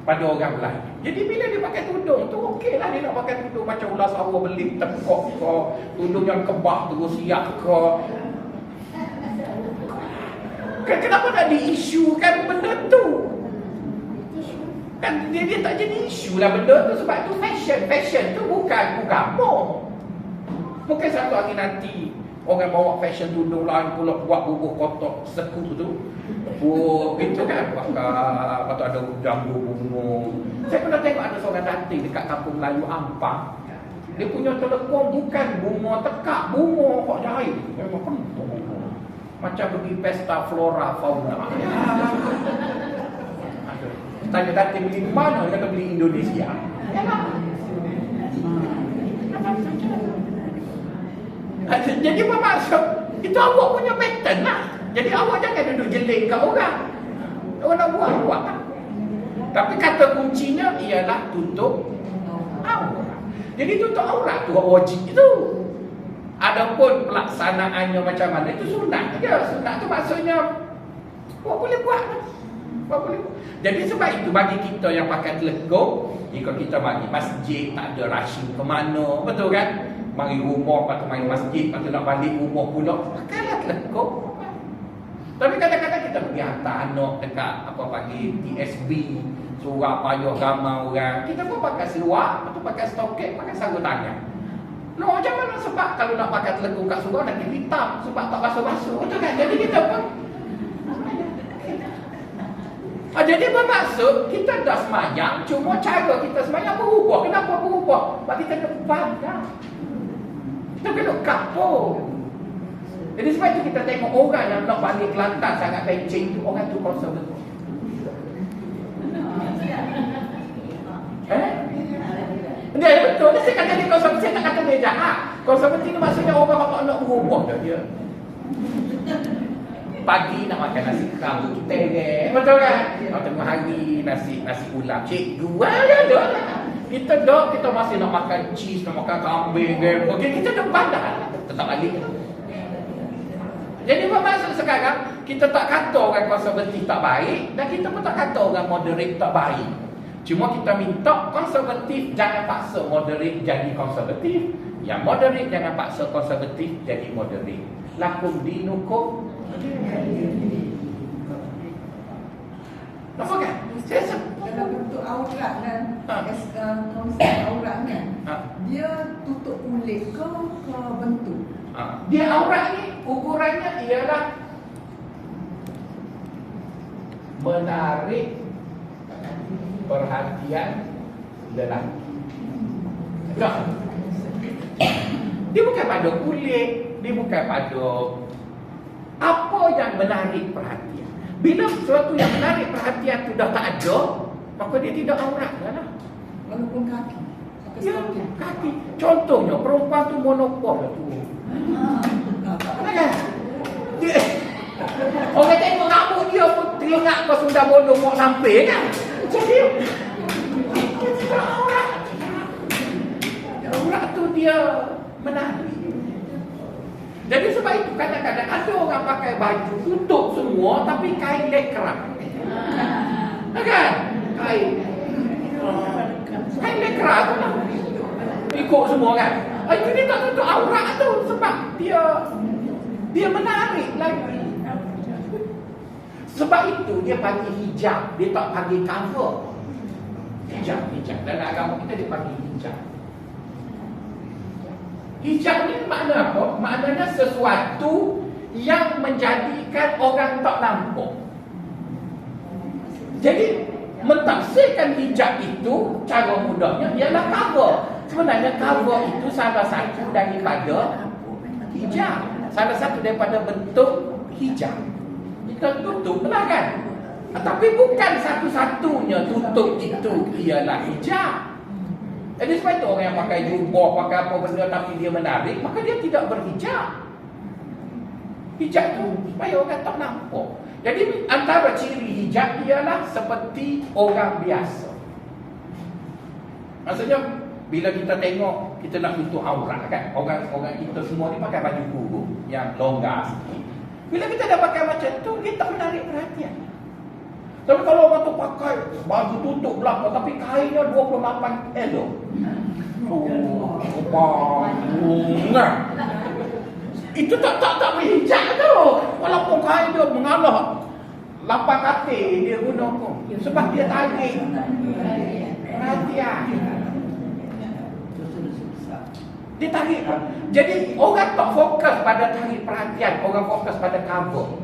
pada orang Melayu. Jadi bila dia pakai tudung tu okey lah, dia nak pakai tudung macam ulas awal beli tekok ke, tudung yang kebah terus siap ke. Kenapa nak diisukan benda tu? Kan dia tak jadi isu lah benda tu. Sebab tu fashion tu bukan agama. Mungkin satu hari nanti orang bawa fashion tudung lain pula buat bubuh kotak seku tu. Itu kan lepas tu ada jambu bunga. Saya pernah tengok ada seorang dating dekat kampung Melayu Ampang. Dia punya telekong bukan bunga tekak, bunga kok jahit. Memang kentung. Macam pergi pesta flora fauna. Tanya dating beli di mana? Dia kata beli Indonesia. Jadi bermaksud itu awak punya pattern lah. Jadi awak jangan duduk jeling kat orang. Orang nak buat lah. Tapi kata kuncinya ialah tutup aurat. Jadi tutup aurat tu wajib itu. Adapun pelaksanaannya macam mana itu sunat je. Sunat tu maksudnya Buat boleh buat. Buat boleh buat. Jadi sebab itu bagi kita yang pakai telekung, jika kita bagi masjid tak ada rushing ke mana, betul kan? Mari rumah, lepas tu mari masjid, lepas tu nak balik rumah pula, pakailah telekung. Tapi kadang-kadang kita pergi hantar anak dekat apa panggil TSB, surah payah ramai orang. Kita pun pakai seluar, lepas tu pakai stoket, pakai sarung tangan. No, macam mana sebab kalau nak pakai telekung kat surah nanti hitam sebab tak basuh-basuh, betul kan? Jadi kita pun jadi bermaksud kita dah semayang, cuma cara kita semayang berubah. Kenapa berubah? Sebab kita kena pandang, kita kena kapur. Jadi sebab itu kita tengok orang yang nak balik Kelantan sangat bencing tu, orang tu konservatif. Dia betul, dia kata dia konservatif, saya tak kata dia jahat. Konservatif ni maksudnya orang tak nak berubah dah dia. Pagi nak makan nasi kerabu kita, betul kan? Tengah hari nasi ulam cikgu ada. Kita masih nak makan cheese, nak makan kambing, kita dah pandang tetap balik. Jadi bermaksud sekarang kita tak kata orang konservatif tak baik dan kita pun tak kata orang moderate tak baik. Cuma kita minta konservatif jangan paksa moderate jadi konservatif, yang moderate jangan paksa konservatif jadi moderate. Lakum dinukum. Apa kan? Saya dalam bentuk aurat dan konsep aurat kan, dia tutup kulit ke bentuk? Dia aurat ni ukurannya ialah menarik perhatian lelaki. Dia bukan pada kulit, dia bukan pada apa yang menarik perhatian. Bila sesuatu yang menarik perhatian tu dah tak ada, maka dia tidak aurat lah. Walaupun kaki. Ya, kaki. Contohnya perempuan tu monopol tu. Kan? Orang tengok rambut dia pun teringat kau sudah bodoh mau sampai kan. Jadi aurat tu dia menarik. Jadi sebab itu kadang-kadang ada orang pakai baju tutup semua tapi kain lekra. Kan? Kain lekra tu lah. Ikut semua kan. Itu dia tak tutup aurat tu sebab dia menarik lagi. Sebab itu dia panggil hijab, dia tak panggil cover. Hijab. Dalam agama kita dia panggil hijab. Hijab ni makna apa? Maknanya sesuatu yang menjadikan orang tak nampak. Jadi mentafsirkan hijab itu cara mudahnya ialah cover. Sebenarnya cover itu salah satu daripada hijab, salah satu daripada bentuk hijab. Kita tutup lah kan. Tapi bukan satu-satunya tutup itu ialah hijab. Jadi sebab itu orang yang pakai jubah, pakai apa benda tapi dia menarik, maka dia tidak berhijab. Hijab tu supaya orang tak nampak. Jadi antara ciri hijab ialah seperti orang biasa. Maksudnya bila kita tengok kita nak tutup aurat kan, orang kita semua ni pakai baju kurung yang longgar sikit. Bila kita dah pakai macam tu, dia tak menarik perhatian. Tapi kalau orang tu pakai baju tutup belakang tapi kainnya 28 elo. Itu tak berhijab tu. Walaupun kain dia mengalah 8 katil dia guna pun. Sebab dia tarik perhatian. Dia tarik. Jadi orang tak fokus pada tarik perhatian, orang fokus pada cover.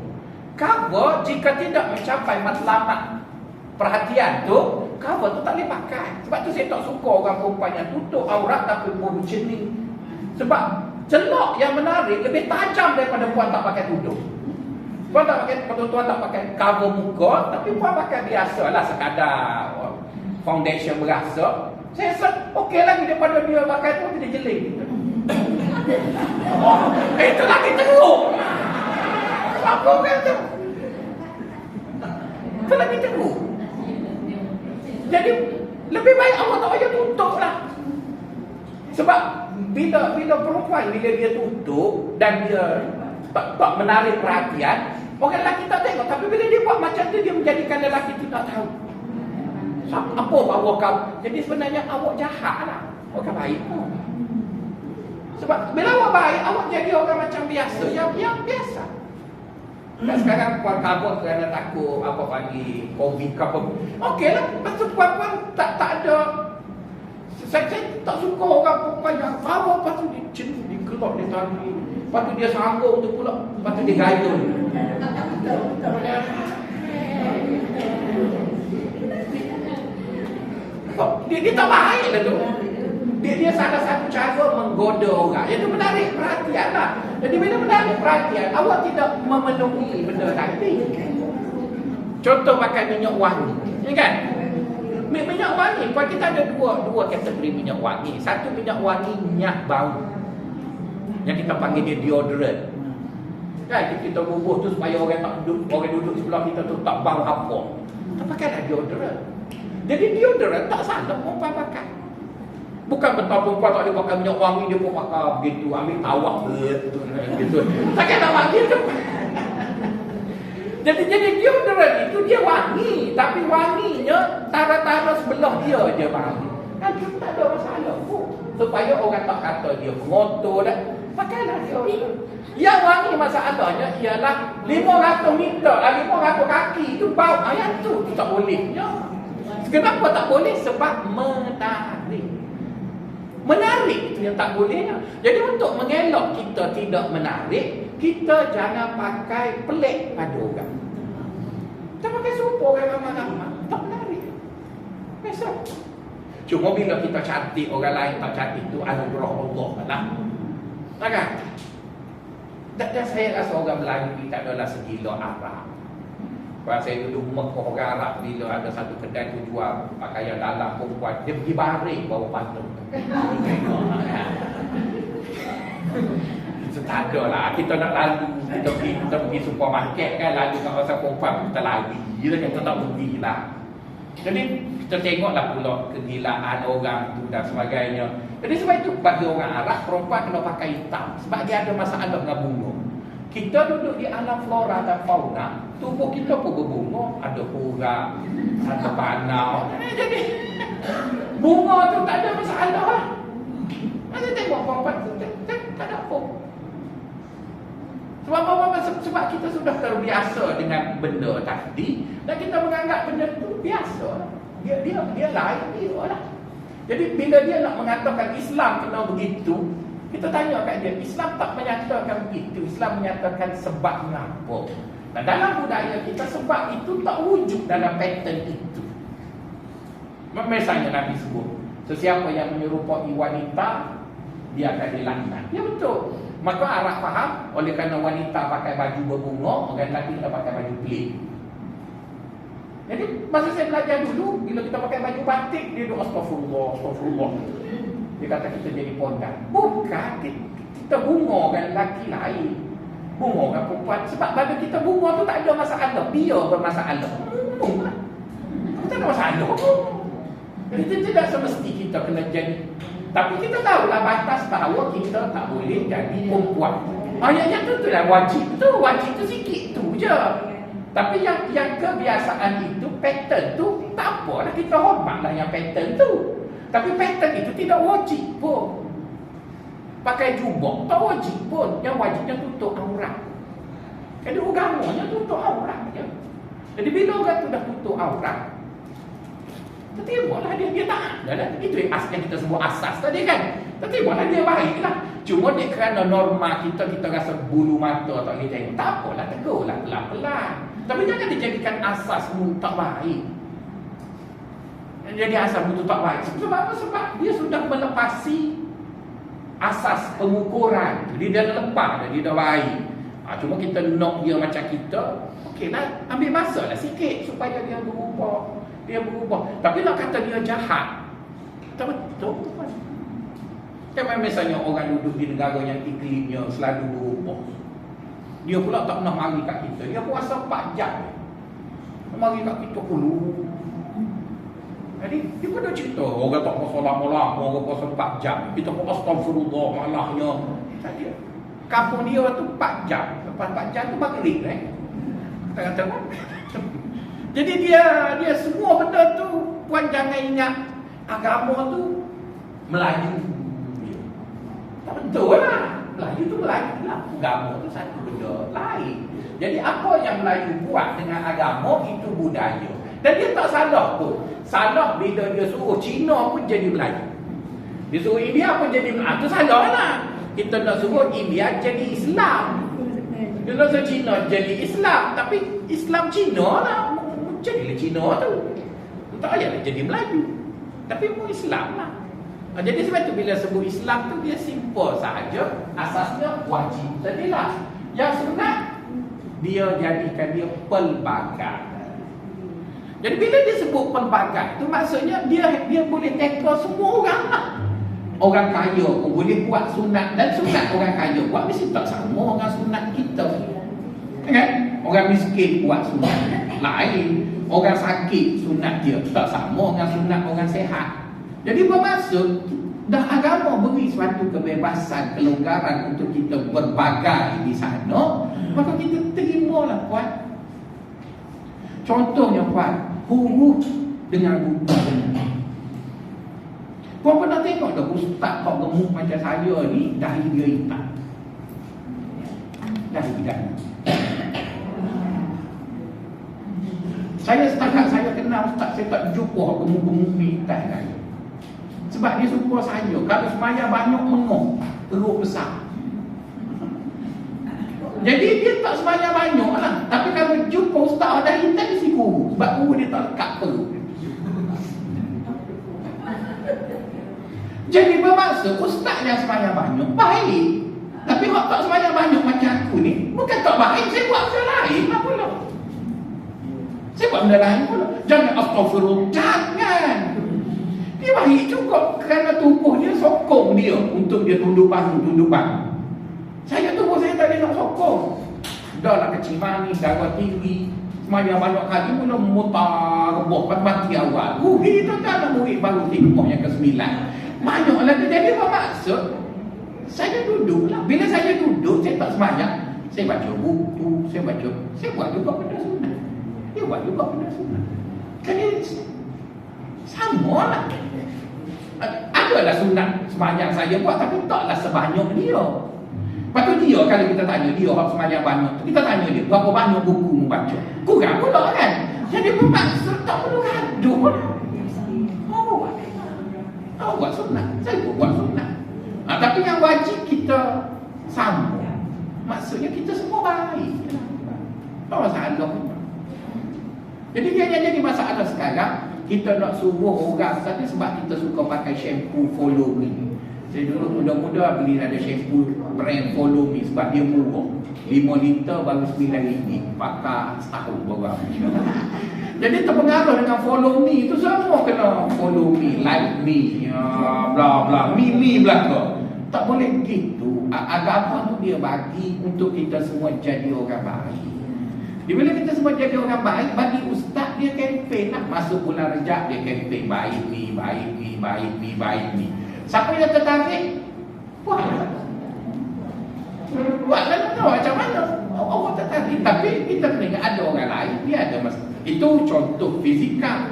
Cover jika tidak mencapai matlamat perhatian tu, cover tu tak boleh pakai. Sebab tu saya tak suka orang perempuan yang tutup aurat tapi pun cening. Sebab celok yang menarik lebih tajam daripada puan tak pakai tudung. Puan tak pakai cover muka, tapi puan pakai biasalah sekadar foundation berasa. Saya rasa okey lagi daripada dia pakai tu dia jeling. Itu lagi teruk. Apa kata? Itu lagi teruk. Jadi lebih baik Allah tak payah tutup lah. Sebab bila perempuan bila dia tutup dan dia tak menarik perhatian, Orang lelaki tak tengok, tapi bila dia buat macam tu, dia menjadikan lelaki tu tak tahu. Apa bawa kau? Jadi sebenarnya awak jahat lah. Awak baik pun. Sebab bila awak baik, awak jadi orang macam biasa. Yang biasa. Dan sekarang puan kabur kerana takut apa panggil COVID ke apa. Okey lah. Lepas puan tak ada. Saya tak suka orang perempuan yang kabur. Lepas tu dia jenuh, dia gelap, dia tari. Lepas tu dia sanggup tu pula. Lepas tu dia gaya. Dia tak baik lah tu. Dia salah satu cara menggoda orang. Itu menarik perhatian lah. Jadi bila menarik perhatian, awak tidak memenuhi benda tadi. Contoh pakai minyak wangi, ya kan? Minyak wangi, kalau kita ada dua kategori minyak wangi. Satu minyak wangi minyak bau, yang kita panggil dia deodorant. Kan kita bubuh tu supaya orang duduk sebelah kita tu tak bau apa. Kita pakailah deodorant. Jadi deodorant tak salah perempuan pakai. Bukan betul perempuan tak boleh pakai minyak wangi, dia pun pakai begitu, ambil tawak gitu. Takkan nak wangi tu. Jadi deodorant itu dia wangi, tapi wanginya tara-tara sebelah dia je wangi. Kan itu tak ada masalah pun. Supaya orang tak kata dia pengotor dah. Pakailah deodorant. Yang wangi masalahnya ialah 500 meter, 500 kaki itu bau. Yang tu tak boleh. Kenapa tak boleh? Sebab menarik itu yang tak bolehnya. Jadi untuk mengelak kita tidak menarik, kita jangan pakai pelik pada orang. Kita pakai serupa orang ramai-ramai, tak menarik. Biasa. Cuma bila kita cantik, orang lain tak cantik, itu anugerah Allah lah. Kan? Dan saya rasa orang Melayu ni tak adalah segila Arab. Kalau saya duduk Mekah orang Arab, bila ada satu kedai tu jual pakaian dalam perempuan, dia pergi baring bawa patung. Itu tak ada lah. Kita nak lalu, kita pergi supermarket kan, lalu kat pasal perempuan, kita lari. Kita tak pergi lah. Jadi kita tengoklah pula kegilaan orang tu dan sebagainya. Jadi sebab itu bagi orang Arab, perempuan kena pakai hitam. Sebab dia ada masalah dengan bunga. Kita duduk di alam flora dan fauna, tubuh kita pun berbunga, ada hurang, ada panau. Jadi bunga tu tak ada masalah. Masa tengok perempuan tu tak ada apa. Sebab kita sudah terbiasa dengan benda tadi dan kita menganggap benda tu biasa. Dia lain dia lah. Jadi bila dia nak mengatakan Islam kena begitu, kita tanya kat dia, Islam tak menyatakan begitu. Islam menyatakan sebab apa. Dan dalam budaya kita, sebab itu tak wujud dalam pattern itu. Misalnya Nabi sebut, sesiapa yang menyerupai wanita, dia akan dilaknat. Ya betul. Maka Arab faham, oleh kerana wanita pakai baju berbunga, orang lelaki kita pakai baju plain. Jadi masa saya belajar dulu, bila kita pakai baju batik, dia doa astagfirullah, astagfirullah. Dia kata kita jadi pondan. Bukan, kita bunga kan lelaki lain, bunga kan perempuan. Sebab bagi kita bunga tu tak ada masalah, dia bermasalah. Tak ada masalah. Jadi tidak semesti kita kena jadi. Tapi kita tahulah batas bahawa kita tak boleh jadi perempuan. Yang tu lah wajib tu, wajib tu sikit tu je. Tapi yang kebiasaan itu, pattern tu, tak apalah, kita hormatlah yang pattern tu. Tapi pattern itu tidak wajib pun. Pakai jubah tak wajib pun. Yang wajibnya tutup aurat. Jadi agamanya tutup aurat je. Jadi bila orang tu dah tutup aurat, tertimbullah dia tak ada. Itu yang kita sebut asas tadi kan. Tertimbullah dia baiklah. Cuma dia kerana norma kita rasa bulu mata tak boleh tengok. Tak apalah, tegurlah pelan-pelan. Tapi jangan dijadikan asas tak baik. Jadi asas itu tak baik. Sebab apa? Sebab dia sudah melepasi asas pengukuran. Jadi dia dah lepas, dia dah baik. Cuma kita nak dia macam kita, okeylah, ambil masa lah sikit supaya dia berubah. Dia berubah. Tapi nak kata dia jahat, tak betul. Kan misalnya orang duduk di negara yang iklimnya selalu berubah. Dia pula tak pernah mari kat kita. Dia puasa 4 jam. Mari kat kita dulu. Jadi dia pun dah cerita, orang tak puasa lama-lama, orang puasa 4 jam. Kita pun astagfirullah malahnya. Kampung dia tu 4 jam. Lepas 4 jam tu maghrib Tengah-tengah. Jadi dia semua benda tu, puan jangan ingat agama tu Melayu. Tak betul lah. Melayu tu Melayu lah. Agama tu satu benda lain. Jadi apa yang Melayu buat dengan agama itu budaya. Dan dia tak salah pun. Salah bila dia suruh Cina pun jadi Melayu. Dia suruh India pun jadi Melayu. Itu salah lah. Kita nak suruh India jadi Islam. Dia nak suruh Cina jadi Islam. Tapi Islam Cina lah. Jadilah Cina tu. Tak payahlah jadi Melayu. Tapi pun Islam lah. Jadi sebab tu bila sebut Islam tu dia simple sahaja. Asasnya wajib tadilah. Yang sunat dia jadikan dia pelbagai. Jadi bila dia sebut pelbagai tu maksudnya dia boleh tackle semua orang lah. Orang kaya pun boleh buat sunat. Dan sunat orang kaya buat mesti tak sama orang sunat kita. Kan? Orang miskin buat sunat lain. Orang sakit sunat dia tak sama dengan sunat orang sehat. Jadi bermaksud dah agama beri suatu kebebasan, kelonggaran untuk kita berbagai di sana, maka kita terimalah puan. Contohnya puan, huruf dengan buta. Puan pernah tengok dah ustaz kau gemuk macam saya ni, dahi dia hitam. Dahi dia. Saya setakat saya kenal ustaz, saya tak jumpa gemuk-gemuk ni hitam kan. Sebab dia suka saya. Kalau semaya banyak mengong, perut besar. Jadi dia tak semaya banyak lah. Tapi kalau jumpa ustaz ada hitam mesti kurus. Sebab kurus dia tak lekat perut. Jadi bermaksud ustaz yang semaya banyak baik. Tapi kalau tak semaya banyak macam aku ni, bukan tak baik, saya buat benda lain lah pula. Saya buat benda lain pula. Jangan astagfirullah. Jangan. Dia baik juga kerana tubuh dia sokong dia untuk dia tunduk bahu. Saya tubuh saya tak ada nak sokong. Dah lah kecil manis, darah tinggi. Semaya banyak kali mula mutar rebuk mati awal. Rugi tu kan nak murid baru tengok yang ke-9. Banyak lagi. Jadi bermaksud saya duduk lah. Bila saya duduk, saya tak semayang. Saya baca buku, saya buat juga benda sunat. Dia buat juga benda sunat. Kan dia sama lah. Adalah sunat semayang saya buat, tapi taklah sebanyak dia. Lepas tu dia, kalau kita tanya dia orang semayang banyak tu, kita tanya dia berapa banyak buku membaca. Kurang pula kan. Jadi bermaksud tak perlu gaduh lah. Buat sunat, saya pun buat sunat. Tapi yang wajib kita sama. Maksudnya kita semua baik. Tak masalah. Jadi dia yang jadi masalah sekarang, kita nak suruh orang tadi sebab kita suka pakai shampoo Follow Me. Saya dulu muda-muda beli ada shampoo brand Follow Me sebab dia murah. 5 liter baru RM9. Pakai setahun baru habis. Jadi terpengaruh dengan Follow Me itu semua kena Follow Me, Like Me, bla bla, Me belaka. Tak boleh gitu. Agama tu dia bagi untuk kita semua jadi orang baik. Bila kita semua jadi orang baik, bagi ustaz dia kempen lah. Masuk bulan Rejab dia kempen baik ni. Siapa yang tertarik? Buatlah tahu macam mana. Allah tertarik. Tapi kita kena ingat ada orang lain, dia ada masalah. Itu contoh fizikal.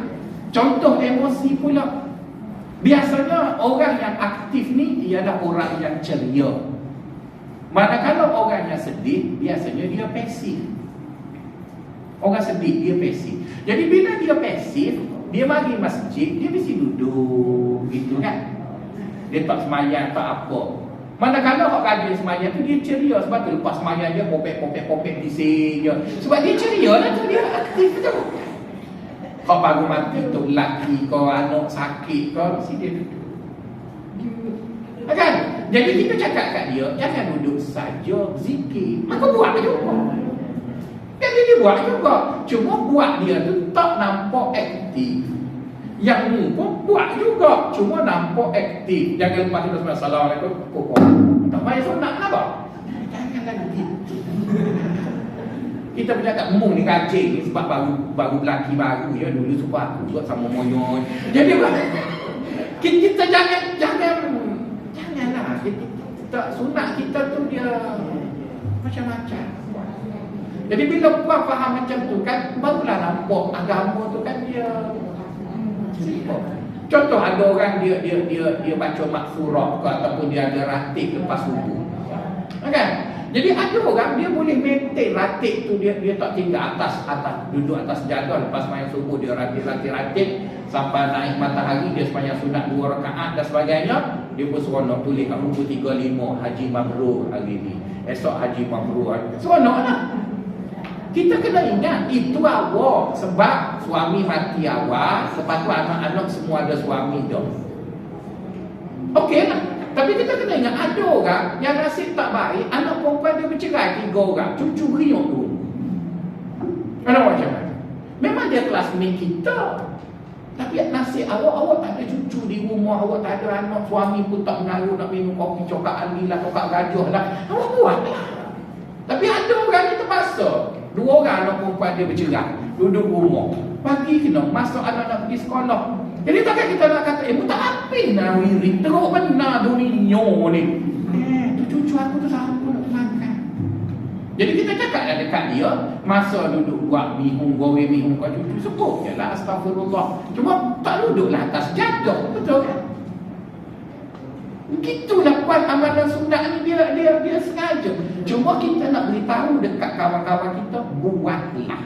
Contoh emosi pula. Biasanya orang yang aktif ni ialah orang yang ceria. Manakala orang yang sedih, biasanya dia pasif. Orang sedih, dia pasif. Jadi bila dia pasif, dia mari masjid, dia mesti duduk gitu kan. Dia tak semayang, tak apa. Manakala orang rajin semayang tu, dia ceria. Sebab tu lepas semayang dia popek bising je. Sebab dia ceria lah tu, dia aktif tu. Kau baru mati tu lelaki, kau anak sakit, kau mesti dia duduk. Kan? Jadi kita cakap kat dia, jangan duduk saja zikir. Maka buat juga. Jadi dia buat juga. Cuma buat dia tu tak nampak aktif. Yang ni pun buat juga. Cuma nampak aktif. Jangan lepas kita semua Assalamualaikum. Tak payah sunat apa? Janganlah gitu. Kita bercakap ni kacing ni sebab baru lelaki baru ya. Dulu suka aku buat sama moyon. Jadi kita janganlah. Kita sunat kita tu dia macam-macam. Jadi bila puan faham macam tu kan, barulah nampak agama tu kan dia simple. Contoh ada orang dia baca maksurah ke ataupun dia ada ratib lepas subuh. Kan? Jadi ada orang dia boleh maintain ratib tu, dia tak tinggal atas duduk atas jadah lepas sembahyang subuh dia ratib sampai naik matahari dia sembahyang sunat 2 rakaat dan sebagainya. Dia pun seronok tulis kat buku 35 haji mabrur hari ni. Esok haji mabrur. Seronoklah. Kita kena ingat itu awak sebab suami mati awak, lepas tu anak-anak semua ada suami dah. Okeylah. Tapi kita kena ingat ada orang yang nasib tak baik, anak perempuan dia bercerai 3 orang, cucu riuk tu. Anak macam mana? Memang dia kelasmate kita. Tapi nasib awak tak ada cucu di rumah, awak tak ada anak, suami pun tak mengaruh nak minum kopi coklat Ali lah, coklat gajah lah. Awak buat lah. Tapi ada orang yang terpaksa. 2 orang anak perempuan dia bercerai, duduk rumah. Pagi kena masuk anak nak pergi sekolah. Jadi takkan kita nak kata, tak apa nak wirid, teruk benar dunia ni. Tu cucu aku tu siapa nak makan. Jadi kita cakap lah dekat dia, masa duduk buat bihun, goreng bihun kat cucu, sebut je lah astagfirullah. Cuma tak duduklah atas jadah, betul kan? Begitulah puan amalan sunat ni dia sengaja. Cuma kita nak beritahu dekat kawan-kawan kita, buatlah.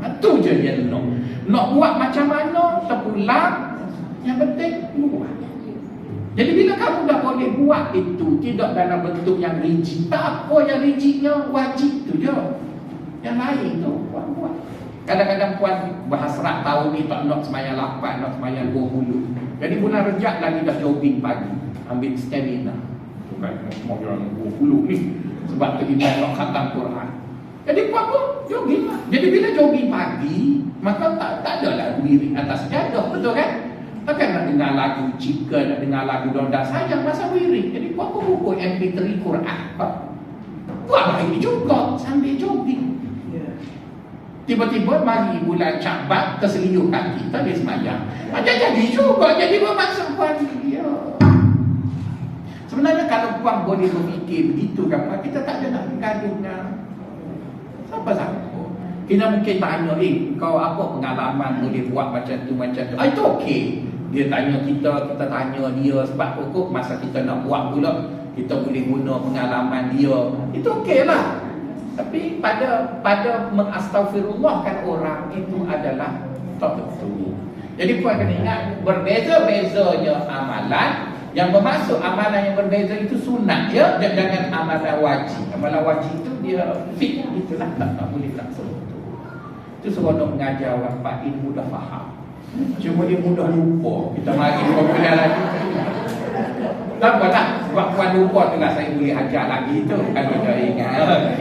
Itu je dia nak buat macam mana terpulang, yang penting buat. Jadi bila kamu dah boleh buat itu, tidak dalam bentuk yang rigid, tak apa yang rigidnya, wajib tu je. Yang lain tu puan buat. Kadang-kadang puan berhasrat tahun ni tak nak sembahyang 8, nak sembahyang 20. Jadi bulan Rejab lagi dah jogging pagi, ambil stamina. Bukan sembahyang 20 ni sebab terlibat nak khatam Quran. Jadi puan pun jogging lah. Jadi bila jogging pagi, maka tak adalah wirid atas jadah, betul kan? Takkan nak dengar lagu Cika, nak dengar lagu Donda Sayang masa wirid. Jadi puan pun buku MP3 Quran. Buat baik juga sambil jogging. Tiba-tiba mari bulan Syaban, terseliyuh kaki kita dia sembahyang. Macam jadi juga, jadi bermaksud puan dia. Sebenarnya kalau puan boleh berfikir begitu kan, kita tak ada nak bergaduh dengan siapa-siapa. Kita mungkin tanya, kau apa pengalaman boleh buat macam tu. Itu okey. Dia tanya kita tanya dia. Sebab pokok masa kita nak buat pula, kita boleh guna pengalaman dia. Itu okey lah. Tapi pada mengastaghfirullahkan orang itu adalah tak betul. Jadi puan kena ingat, berbeza-bezanya amalan. Yang bermaksud amalan yang berbeza itu sunat ya, jangan amalan wajib. Amalan wajib itu dia fit, itulah tak boleh tak betul. Itu seronok mengajar orang Pak ilmu dah faham. Cuma dia mudah lupa. Kita mari popular lagi. Tak apalah, sebab puan lupa tu lah saya boleh ajar lagi tu. Kalau dia ingat.